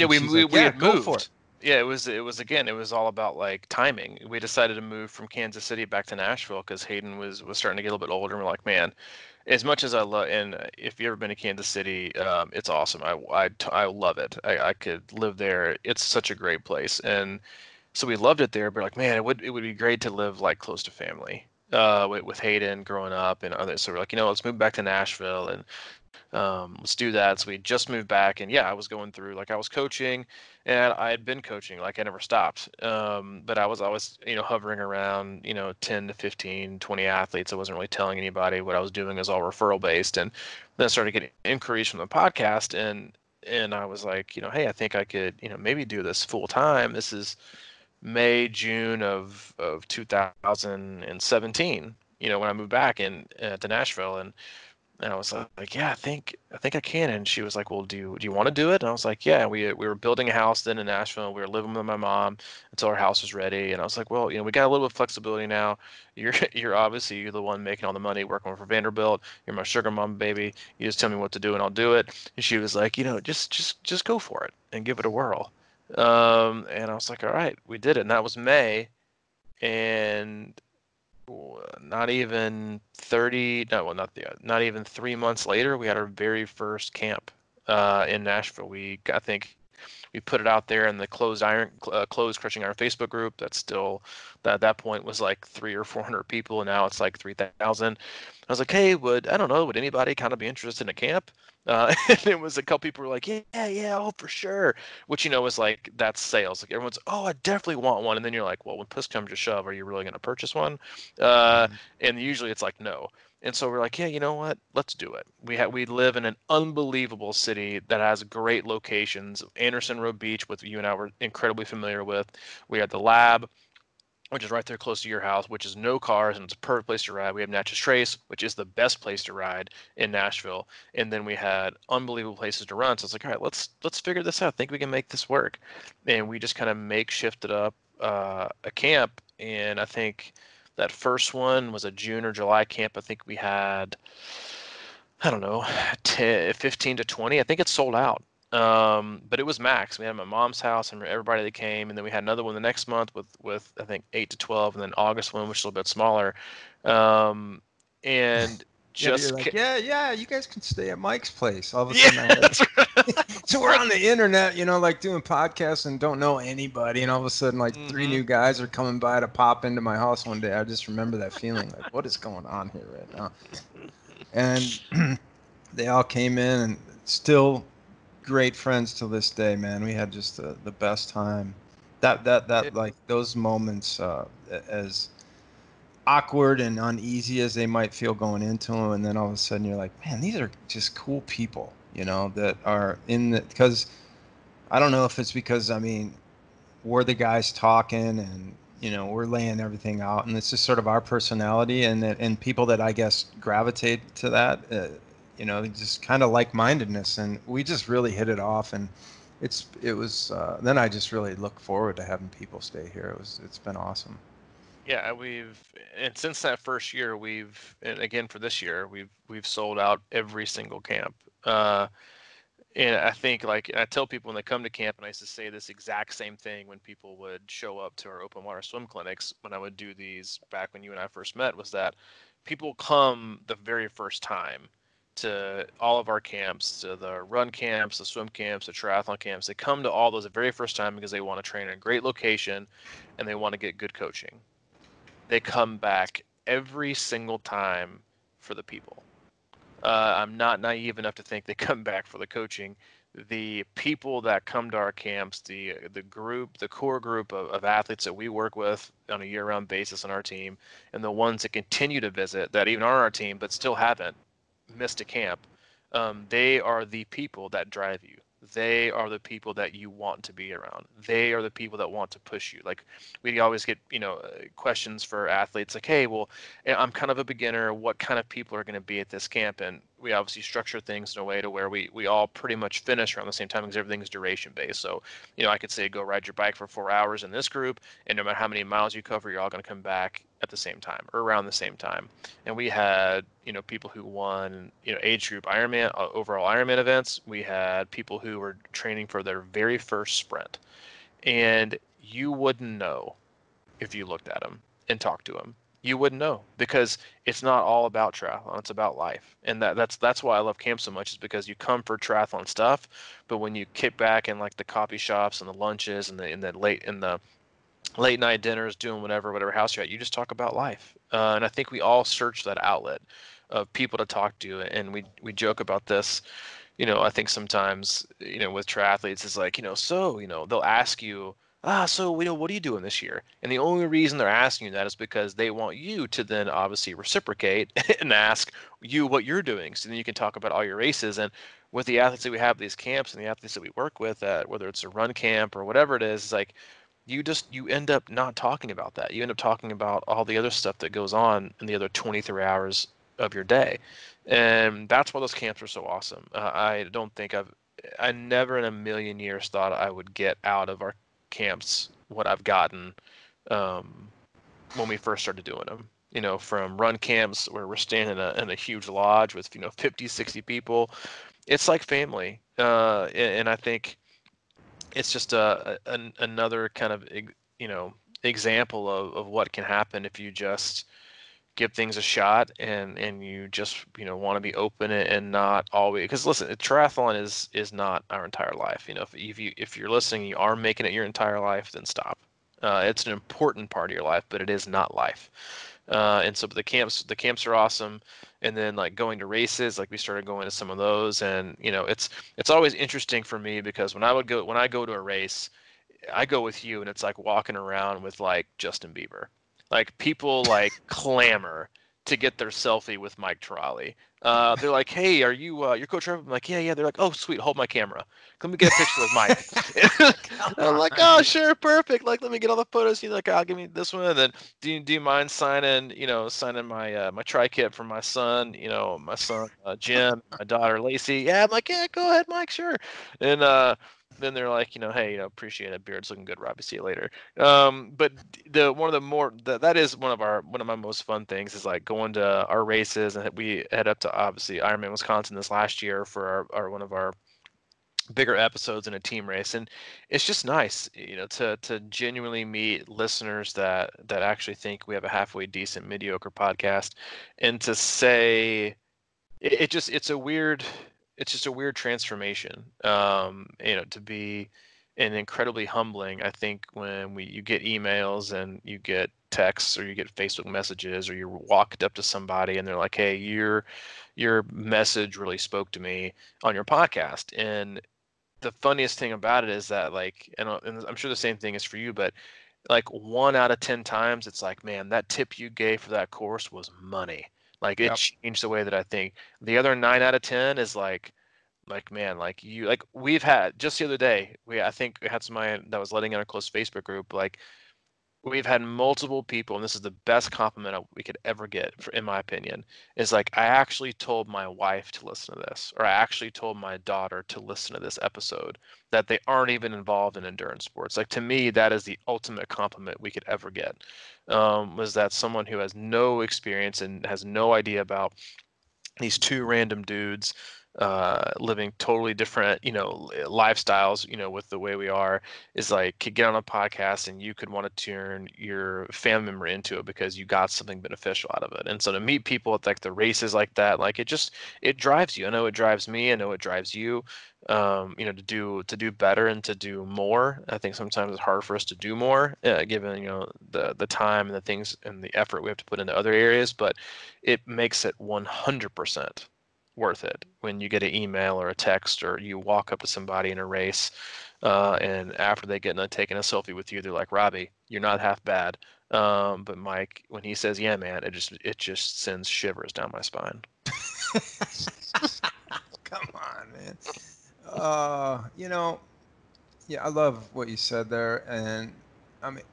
and we she's we, like, we yeah, had go for it. moved. Yeah, it was again, it was all about like timing. We decided to move from Kansas City back to Nashville because Hayden was starting to get a little bit older, and we're like, man, as much as I love, and if you've ever been to Kansas City, it's awesome. I love it. I could live there. It's such a great place, and so we loved it there. But like, man, it would be great to live like close to family. With Hayden growing up and others, so we're like, let's move back to Nashville and let's do that. So we just moved back, and yeah, I was going through like I was coaching, and I had been coaching like I never stopped. But I was always hovering around 10 to 15, 20 athletes. I wasn't really telling anybody what I was doing. Is all referral based, and then I started getting inquiries from the podcast, and I was like, hey, I think I could maybe do this full time. This is May, June of 2017. When I moved back to Nashville, and I was like, yeah, I think I can. And she was like, well, do you want to do it? And I was like, yeah. We were building a house then in Nashville. We were living with my mom until our house was ready. And I was like, well, we got a little bit of flexibility now. You're the one making all the money, working for Vanderbilt. You're my sugar mom, baby. You just tell me what to do and I'll do it. And she was like, just go for it and give it a whirl. And I was like, all right, we did it. And that was May. And not even 30 no well not even 3 months later we had our very first camp in Nashville. I think we put it out there in the closed crushing iron Facebook group. That's still that at that point was like 300 or 400 people, and now it's like 3,000. I was like, hey, I don't know, would anybody kind of be interested in a camp? And it was a couple people were like, yeah, oh, for sure. Which, was like, that's sales. Like everyone's, oh, I definitely want one. And then you're like, well, when push comes to shove, are you really going to purchase one? Uh, Mhm. and usually it's like, no. And so we're like, yeah, you know what? Let's do it. We live in an unbelievable city that has great locations. Anderson Road Beach, which you and I were incredibly familiar with. We had the lab, which is right there close to your house, which is no cars and it's a perfect place to ride. We have Natchez Trace, which is the best place to ride in Nashville, and then we had unbelievable places to run. So it's like, all right, let's figure this out. I think we can make this work, and we just kind of makeshifted up a camp. And I think that first one was a June or July camp. I think we had, I don't know, 10, 15 to 20. I think it's sold out. But it was max. We had my mom's house and everybody that came, and then we had another one the next month with I think 8 to 12, and then August one, which is a little bit smaller. And Yeah, but you're just like, yeah, you guys can stay at Mike's place. All of a yeah, sudden, I had. that's right. So we're Like, on the internet, like doing podcasts and don't know anybody, and all of a sudden, like three hmm new guys are coming by to pop into my house one day. I just remember that feeling, like, what is going on here right now? And they all came in, and still great friends to this day, man. We had just the best time. That like those moments, as awkward and uneasy as they might feel going into them, and then all of a sudden you're like, man, these are just cool people, that are in the, because I don't know if it's because, I mean, we're the guys talking, and we're laying everything out, and it's just sort of our personality, and people that I guess gravitate to that, just kind of like-mindedness, and we just really hit it off. And it was then I just really look forward to having people stay here. It's been awesome. yeah, and since that first year, and again for this year, we've sold out every single camp. Uh, And I think, like, I tell people when they come to camp, and I used to say this exact same thing when people would show up to our open water swim clinics when I would do these back when you and I first met, was that people come the very first time to all of our camps, to the run camps, the swim camps, the triathlon camps. They come to all those the very first time because they want to train in a great location and they want to get good coaching. They come back every single time for the people. I'm not naive enough to think they come back for the coaching. The people that come to our camps, the core group of athletes that we work with on a year-round basis on our team, and the ones that continue to visit that even are on our team but still haven't missed a camp, they are the people that drive you. They are the people that you want to be around. They are the people that want to push you. Like, we always get, questions for athletes like, hey, well, I'm kind of a beginner. What kind of people are going to be at this camp? And we obviously structure things in a way to where we all pretty much finish around the same time because everything's duration based. So, I could say go ride your bike for 4 hours in this group, and no matter how many miles you cover, you're all going to come back at the same time or around the same time. And we had, people who won, age group Ironman, overall Ironman events. We had people who were training for their very first sprint. And you wouldn't know if you looked at them and talked to them. You wouldn't know because it's not all about triathlon. It's about life, and that's why I love camp so much. Is because you come for triathlon stuff, but when you kick back in like the coffee shops and the lunches and the late night dinners, doing whatever house you're at, you just talk about life. And I think we all search that outlet of people to talk to, and we joke about this. I think sometimes, with triathletes is like, they'll ask you, so, what are you doing this year? And the only reason they're asking you that is because they want you to then obviously reciprocate and ask you what you're doing. So then you can talk about all your races. And with the athletes that we have at these camps and the athletes that we work with, whether it's a run camp or whatever it is, it's like you end up not talking about that. You end up talking about all the other stuff that goes on in the other 23 hours of your day. And that's why those camps are so awesome. I never in a million years thought I would get out of our camps what I've gotten um, when we first started doing them. From run camps where we're staying in a huge lodge with 50, 60 people. It's like family, and I think it's just another kind of example of what can happen if you just give things a shot and you just want to be open and not always, because listen, triathlon is not our entire life. If you're listening, you are making it your entire life, then stop. It's an important part of your life, but it is not life. And so the camps are awesome. And then like going to races, like we started going to some of those, and it's always interesting for me because when I go to a race, I go with you, and it's like walking around with like Justin Bieber. Like people like clamor to get their selfie with Mike Trolley. They're like, "Hey, are you your coach?" I'm like, "Yeah, yeah." They're like, "Oh, sweet, hold my camera. Let me get a picture with Mike." Come I'm like, "Oh, on. sure, perfect. Like, let me get all the photos." He's like, "I'll give me this one." And then, do you mind signing my tri kit for my son? My son Jim, my daughter Lacey. Yeah, I'm like, "Yeah, go ahead, Mike, sure." And then they're like, hey, appreciate it. Beard's looking good, Robbie. See you later. But the one of the more that is one of my most fun things is like going to our races, and we head up to obviously Ironman Wisconsin this last year for our one of our bigger episodes in a team race. And it's just nice, to genuinely meet listeners that actually think we have a halfway decent mediocre podcast, and to say it's just a weird transformation, to be an incredibly humbling. I think when you get emails and you get texts or you get Facebook messages or you're walked up to somebody and they're like, hey, your message really spoke to me on your podcast. And the funniest thing about it is that, like, and I'm sure the same thing is for you, but like 1 out of 10 times, it's like, man, that tip you gave for that course was money. Like it Yep. changed the way that I think. The other 9 out of 10 is like man, like we've had just the other day, I think we had somebody that was letting in our close Facebook group, like we've had multiple people, and this is the best compliment we could ever get, in my opinion, is like, I actually told my wife to listen to this, or I actually told my daughter to listen to this episode, that they aren't even involved in endurance sports. Like, to me, that is the ultimate compliment we could ever get, was that someone who has no experience and has no idea about these two random dudes living totally different, lifestyles, with the way we are, is like, could get on a podcast and you could want to turn your family member into it because you got something beneficial out of it. And so to meet people at like the races like that, like it drives you. I know it drives me. I know it drives you. To do better and to do more. I think sometimes it's hard for us to do more, given the time and the things and the effort we have to put into other areas. But it makes it 100% worth it when you get an email or a text or you walk up to somebody in a race, and after they get done taking a selfie with you, they're like, Robbie, you're not half bad. But Mike, when he says, yeah, man, it just sends shivers down my spine. Come on, man. You know, yeah, I love what you said there, and I mean,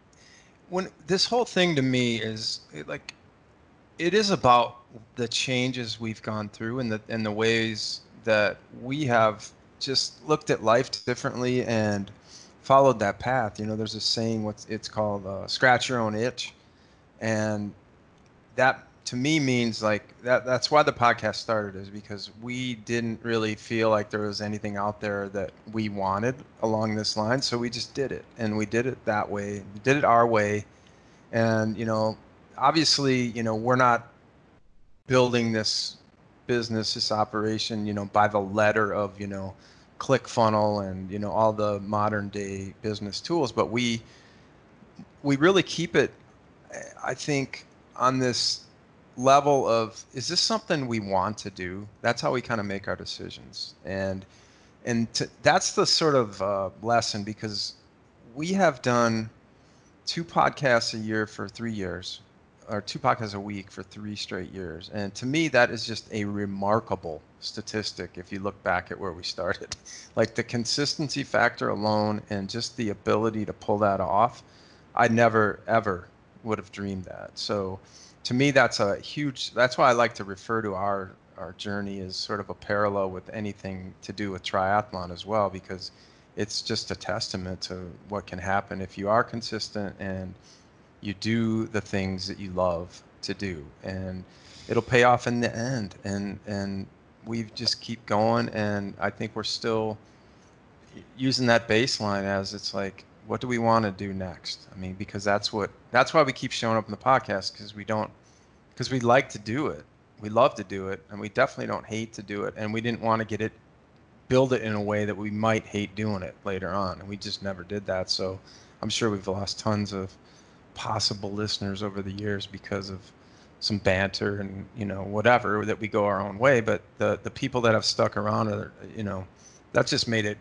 when this whole thing to me is like it is about the changes we've gone through and the ways that we have just looked at life differently and followed that path. You know, there's a saying, what's it's called, scratch your own itch, and that to me means like that's why the podcast started, is because we didn't really feel like there was anything out there that we wanted along this line, so we just did it, and we did it that way, we did it our way. And obviously, we're not building this business, this operation, by the letter of, ClickFunnel and, all the modern day business tools. But we really keep it, I think, on this level of, is this something we want to do? That's how we kind of make our decisions. And that's the sort of lesson, because we have done 2 podcasts a year for 3 years, or 2 podcasts a week for 3 straight years. And to me, that is just a remarkable statistic if you look back at where we started. Like the consistency factor alone and just the ability to pull that off, I never, ever would have dreamed that. So to me, that's why I like to refer to our journey as sort of a parallel with anything to do with triathlon as well, because it's just a testament to what can happen if you are consistent and you do the things that you love to do, and it'll pay off in the end. And we just keep going, and I think we're still using that baseline as, it's like, what do we want to do next? I mean, because that's why we keep showing up in the podcast, because we like to do it, we love to do it, and we definitely don't hate to do it, and we didn't want to build it in a way that we might hate doing it later on, and we just never did that. So I'm sure we've lost tons of possible listeners over the years because of some banter and whatever, that we go our own way. But the people that have stuck around are, that's just made it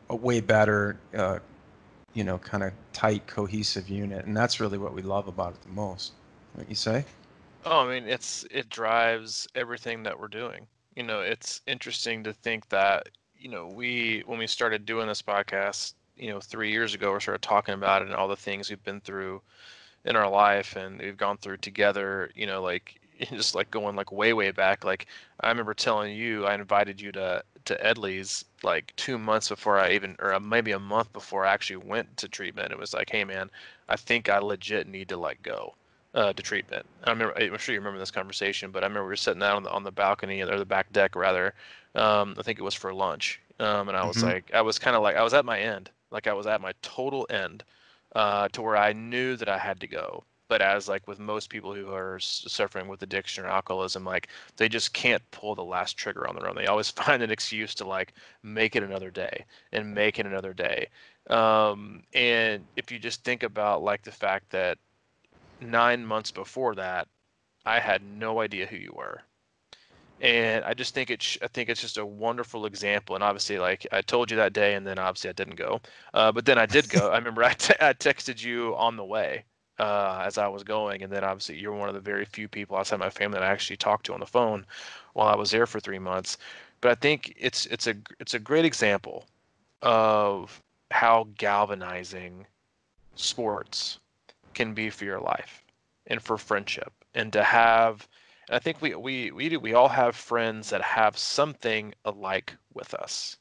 a way better, kind of tight, cohesive unit, and that's really what we love about it the most. What you say? Oh, I mean, it drives everything that we're doing. It's interesting to think that, when we started doing this podcast, 3 years ago, we started talking about it and all the things we've been through in our life and we've gone through together, like just like going like way, way back. Like, I remember telling you, I invited you to Edley's like 2 months before I even, or maybe a month before I actually went to treatment. It was like, hey man, I think I legit need to like go to treatment. I remember, I'm sure you remember this conversation, but I remember we were sitting out on the balcony, or the back deck rather. I think it was for lunch, And I was Mm-hmm. like, I was kind of like, I was at my end, like I was at my total end, to where I knew that I had to go. But as like with most people who are suffering with addiction or alcoholism, like they just can't pull the last trigger on their own. They always find an excuse to like make it another day and make it another day. And if you just think about like the fact that 9 months before that, I had no idea who you were. And I just think I think it's just a wonderful example. And obviously, like I told you that day, and then obviously I didn't go. But then I did go. I remember I texted you on the way as I was going, and then obviously you're one of the very few people outside my family that I actually talked to on the phone while I was there for 3 months. But I think it's a great example of how galvanizing sports can be for your life and for friendship, and to have, and I think we all have friends that have something alike with us.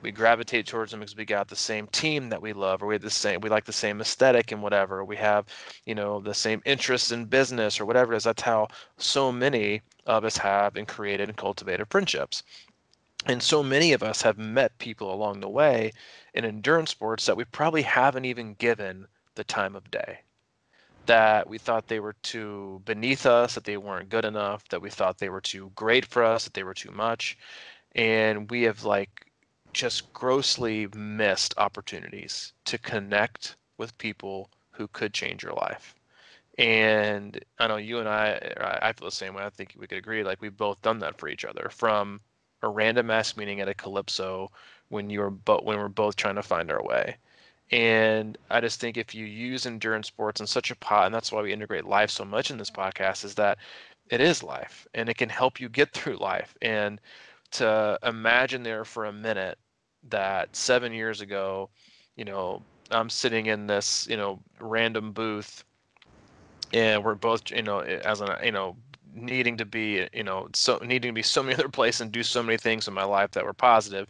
We gravitate towards them because we got the same team that we love, or we like the same aesthetic and whatever. We have, the same interests in business or whatever it is. That's how so many of us have and created and cultivated friendships. And so many of us have met people along the way in endurance sports that we probably haven't even given the time of day, that we thought they were too beneath us, that they weren't good enough, that we thought they were too great for us, that they were too much. And we have like just grossly missed opportunities to connect with people who could change your life. And I know you and I feel the same way. I think we could agree. Like we've both done that for each other, from a random mass meeting at a Calypso when we're both trying to find our way. And I just think if you use endurance sports in such a pot, and that's why we integrate life so much in this podcast, is that it is life and it can help you get through life. And to imagine there for a minute that 7 years ago, you know, I'm sitting in this, random booth, and we're both, as an, needing to be, needing to be so many other places and do so many things in my life that were positive.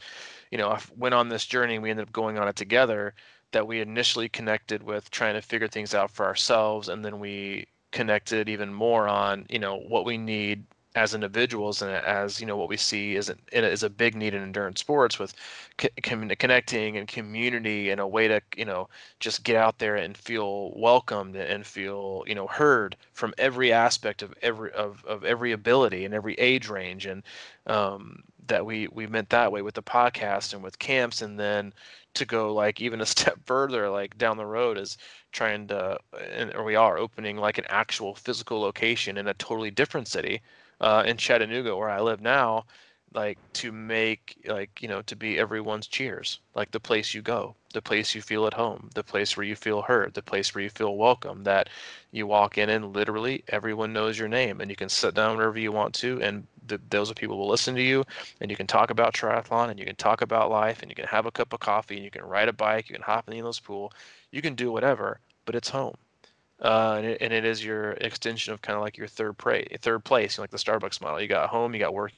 I went on this journey and we ended up going on it together, that we initially connected with trying to figure things out for ourselves, and then we connected even more on, what we need as individuals, and as what we see is a big need in endurance sports, with connecting and community, and a way to just get out there and feel welcomed and feel heard from every aspect of every ability and every age range. And that we meant that way with the podcast and with camps. And then to go like even a step further, like down the road, is trying to, or we are opening like an actual physical location in a totally different city, in Chattanooga, where I live now, like to make, like, to be everyone's cheers, like the place you go, the place you feel at home, the place where you feel heard, the place where you feel welcome, that you walk in and literally everyone knows your name, and you can sit down wherever you want to, and those are people who will listen to you, and you can talk about triathlon, and you can talk about life, and you can have a cup of coffee, and you can ride a bike, you can hop in the endless pool, you can do whatever, but it's home. And it is your extension of kind of like your third place, like the Starbucks model. You got home, you got work.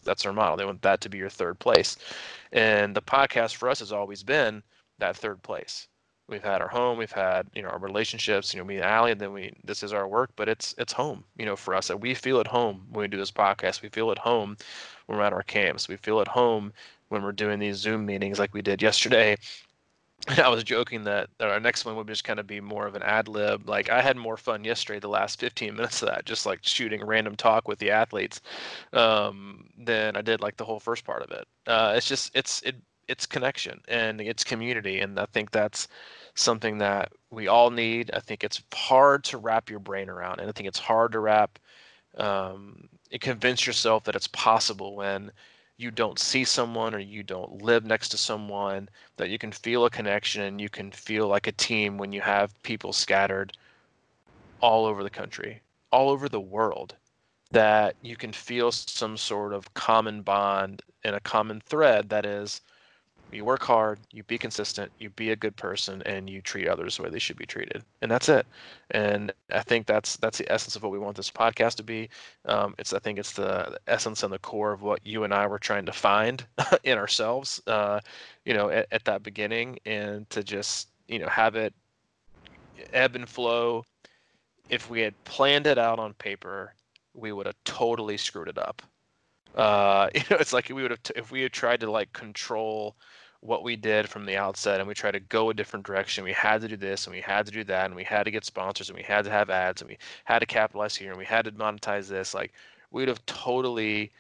That's our model. They want that to be your third place. And the podcast for us has always been that third place. We've had our home, we've had our relationships, me and Allie, and then this is our work, but it's home, for us. That we feel at home when we do this podcast. We feel at home when we're at our camps. We feel at home when we're doing these Zoom meetings like we did yesterday. And I was joking that our next one would just kind of be more of an ad lib. Like I had more fun yesterday, the last 15 minutes of that, just like shooting random talk with the athletes, than I did like the whole first part of it. It's just it's connection and it's community, and I think that's something that we all need. I think it's hard to wrap your brain around, and I think it's hard to convince yourself that it's possible when you don't see someone or you don't live next to someone, that you can feel a connection and you can feel like a team when you have people scattered all over the country, all over the world, that you can feel some sort of common bond and a common thread, that is, you work hard, you be consistent, you be a good person, and you treat others the way they should be treated, and that's it. And I think that's the essence of what we want this podcast to be. I think it's the essence and the core of what you and I were trying to find in ourselves, at that beginning, and to just have it ebb and flow. If we had planned it out on paper, we would have totally screwed it up. It's like we would have if we had tried to like control what we did from the outset, and we tried to go a different direction. We had to do this, and we had to do that, and we had to get sponsors, and we had to have ads, and we had to capitalize here, and we had to monetize this. Like we'd have totally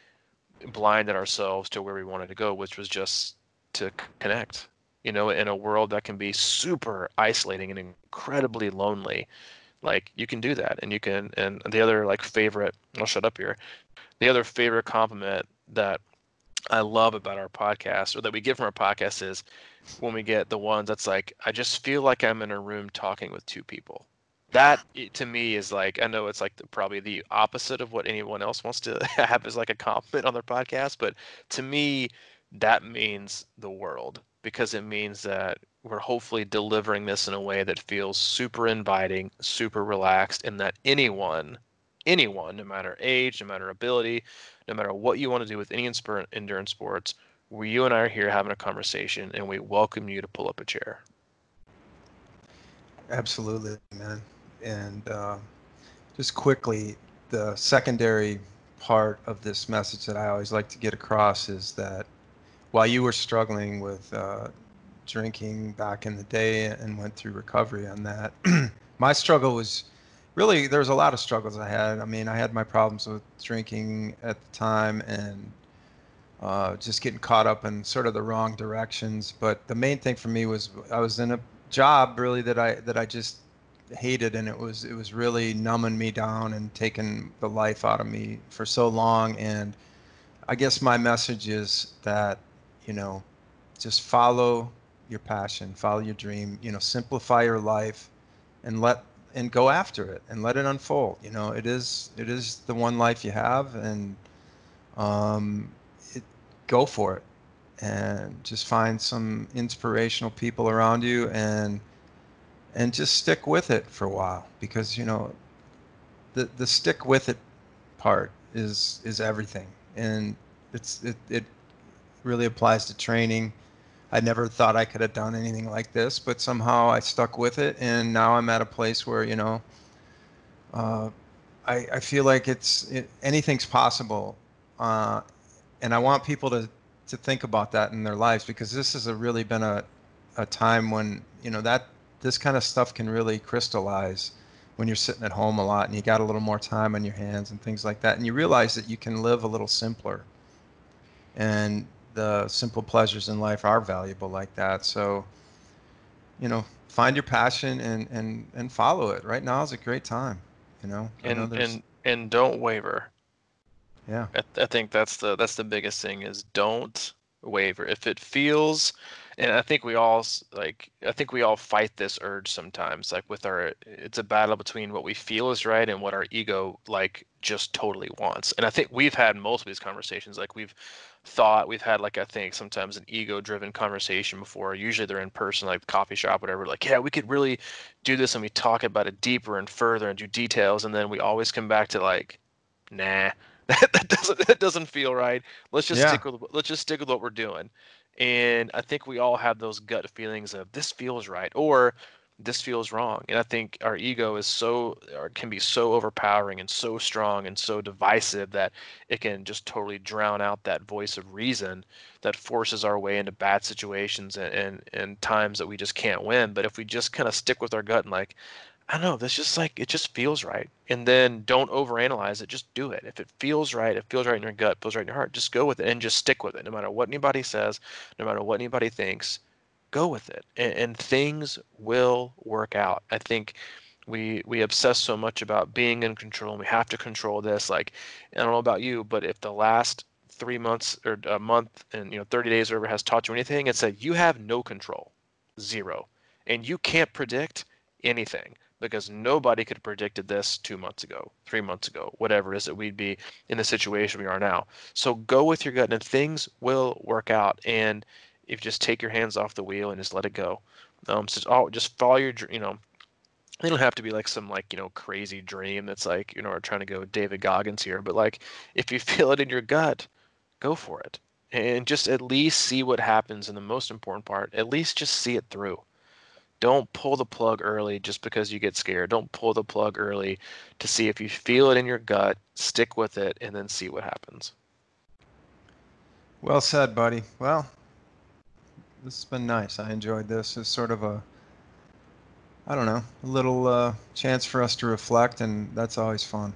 blinded ourselves to where we wanted to go, which was just to connect. In a world that can be super isolating and incredibly lonely, like you can do that, and you can. And the other like favorite, I'll shut up here. The other favorite compliment that I love about our podcast, or that we get from our podcast, is when we get the ones that's like, I just feel like I'm in a room talking with two people. That to me is like, I know it's like probably the opposite of what anyone else wants to have as like a compliment on their podcast, but to me, that means the world, because it means that we're hopefully delivering this in a way that feels super inviting, super relaxed, and that anyone, no matter age, no matter ability, no matter what you want to do with any endurance sports, where you and I are here having a conversation, and we welcome you to pull up a chair. Absolutely, man. And just quickly, the secondary part of this message that I always like to get across is that while you were struggling with drinking back in the day and went through recovery on that, my struggle was really, there was a lot of struggles I had. I mean, I had my problems with drinking at the time, and just getting caught up in sort of the wrong directions. But the main thing for me was I was in a job really that I just hated, and it was really numbing me down and taking the life out of me for so long. And I guess my message is that, you know, just follow your passion, follow your dream, simplify your life, and go after it and let it unfold. It is the one life you have, and um, it, go for it, and just find some inspirational people around you, and just stick with it for a while, because the stick with it part is everything. And it really applies to training. I never thought I could have done anything like this, but somehow I stuck with it, and now I'm at a place where uh, I feel like anything's possible, uh, and I want people to think about that in their lives, because this has really been a time when that this kind of stuff can really crystallize when you're sitting at home a lot and you got a little more time on your hands and things like that, and you realize that you can live a little simpler, and the simple pleasures in life are valuable like that. So find your passion and follow it. Right now is a great time. I know and there's and and don't waver. yeah. I think that's the biggest thing, is don't waver. If it feels, and I think we all fight this urge sometimes, like with it's a battle between what we feel is right and what our ego like just totally wants. And I think we've had most of these conversations, like we've had like, I think sometimes an ego driven conversation before. Usually they're in person, like coffee shop, whatever, like, yeah, we could really do this, and we talk about it deeper and further and do details, and then we always come back to like, nah, that doesn't feel right. Yeah. Let's just stick with what we're doing. And I think we all have those gut feelings of this feels right or this feels wrong. And I think our ego is or can be so overpowering and so strong and so divisive that it can just totally drown out that voice of reason that forces our way into bad situations and times that we just can't win. But if we just kind of stick with our gut and like, I don't know, this just like it just feels right. And then don't overanalyze it, just do it. If it feels right, it feels right in your gut, feels right in your heart, just go with it and just stick with it. No matter what anybody says, no matter what anybody thinks, go with it. And things will work out. I think we obsess so much about being in control, and we have to control this. Like, I don't know about you, but if the last 3 months or a month and 30 days or whatever has taught you anything, it's that you have no control. Zero. And you can't predict anything, because nobody could have predicted this 2 months ago, 3 months ago, whatever it is that we'd be in the situation we are now. So go with your gut, and things will work out. And if you just take your hands off the wheel and just let it go, just follow your, they don't have to be like some like crazy dream that's like we're trying to go David Goggins here, but like if you feel it in your gut, go for it, and just at least see what happens. And the most important part, at least just see it through. Don't pull the plug early just because you get scared. Don't pull the plug early to see if you feel it in your gut, stick with it, and then see what happens. Well said, buddy. Well, this has been nice. I enjoyed this. It's sort of a, I don't know, a little chance for us to reflect, and that's always fun.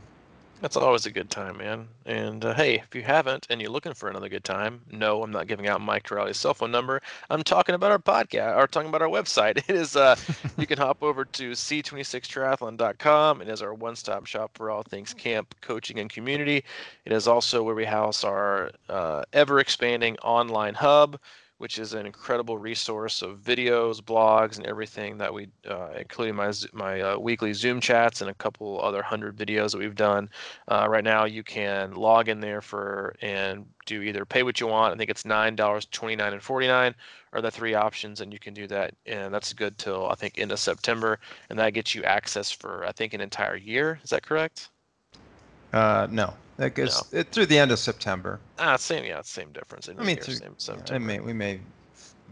That's always a good time, man. And hey, if you haven't and you're looking for another good time, no, I'm not giving out Mike Torelli's cell phone number. I'm talking about our podcast or talking about our website. It is you can hop over to C26Triathlon.com. It is our one-stop shop for all things camp, coaching, and community. It is also where we house our ever-expanding online hub, which is an incredible resource of videos, blogs, and everything that we, including my weekly Zoom chats and a couple other 100 videos that we've done. Right now, you can log in there and do either pay what you want. I think it's $9, $29, and $49 are the three options, and you can do that. And that's good till I think end of September, and that gets you access for I think an entire year. Is that correct? No, that No. goes through the end of September. Same. Yeah, same difference. End I of the mean, year, same I September. mean, we may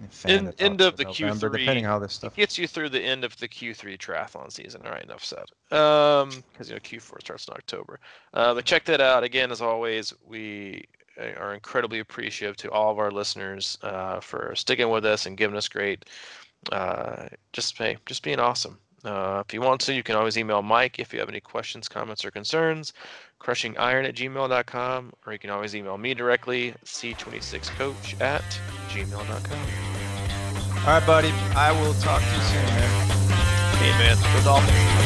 fan it out End of to the November, depending Q3. how this It stuff. gets you through the end of the Q3 triathlon season. All right, enough said. Because Q4 starts in October. But check that out again. As always, we are incredibly appreciative to all of our listeners for sticking with us and giving us great. Just being awesome. If you want to, you can always email Mike if you have any questions, comments, or concerns. crushingiron@gmail.com, or you can always email me directly, c26coach@gmail.com. All right, buddy. I will talk to you soon, man. Hey, man. Go Dolphins.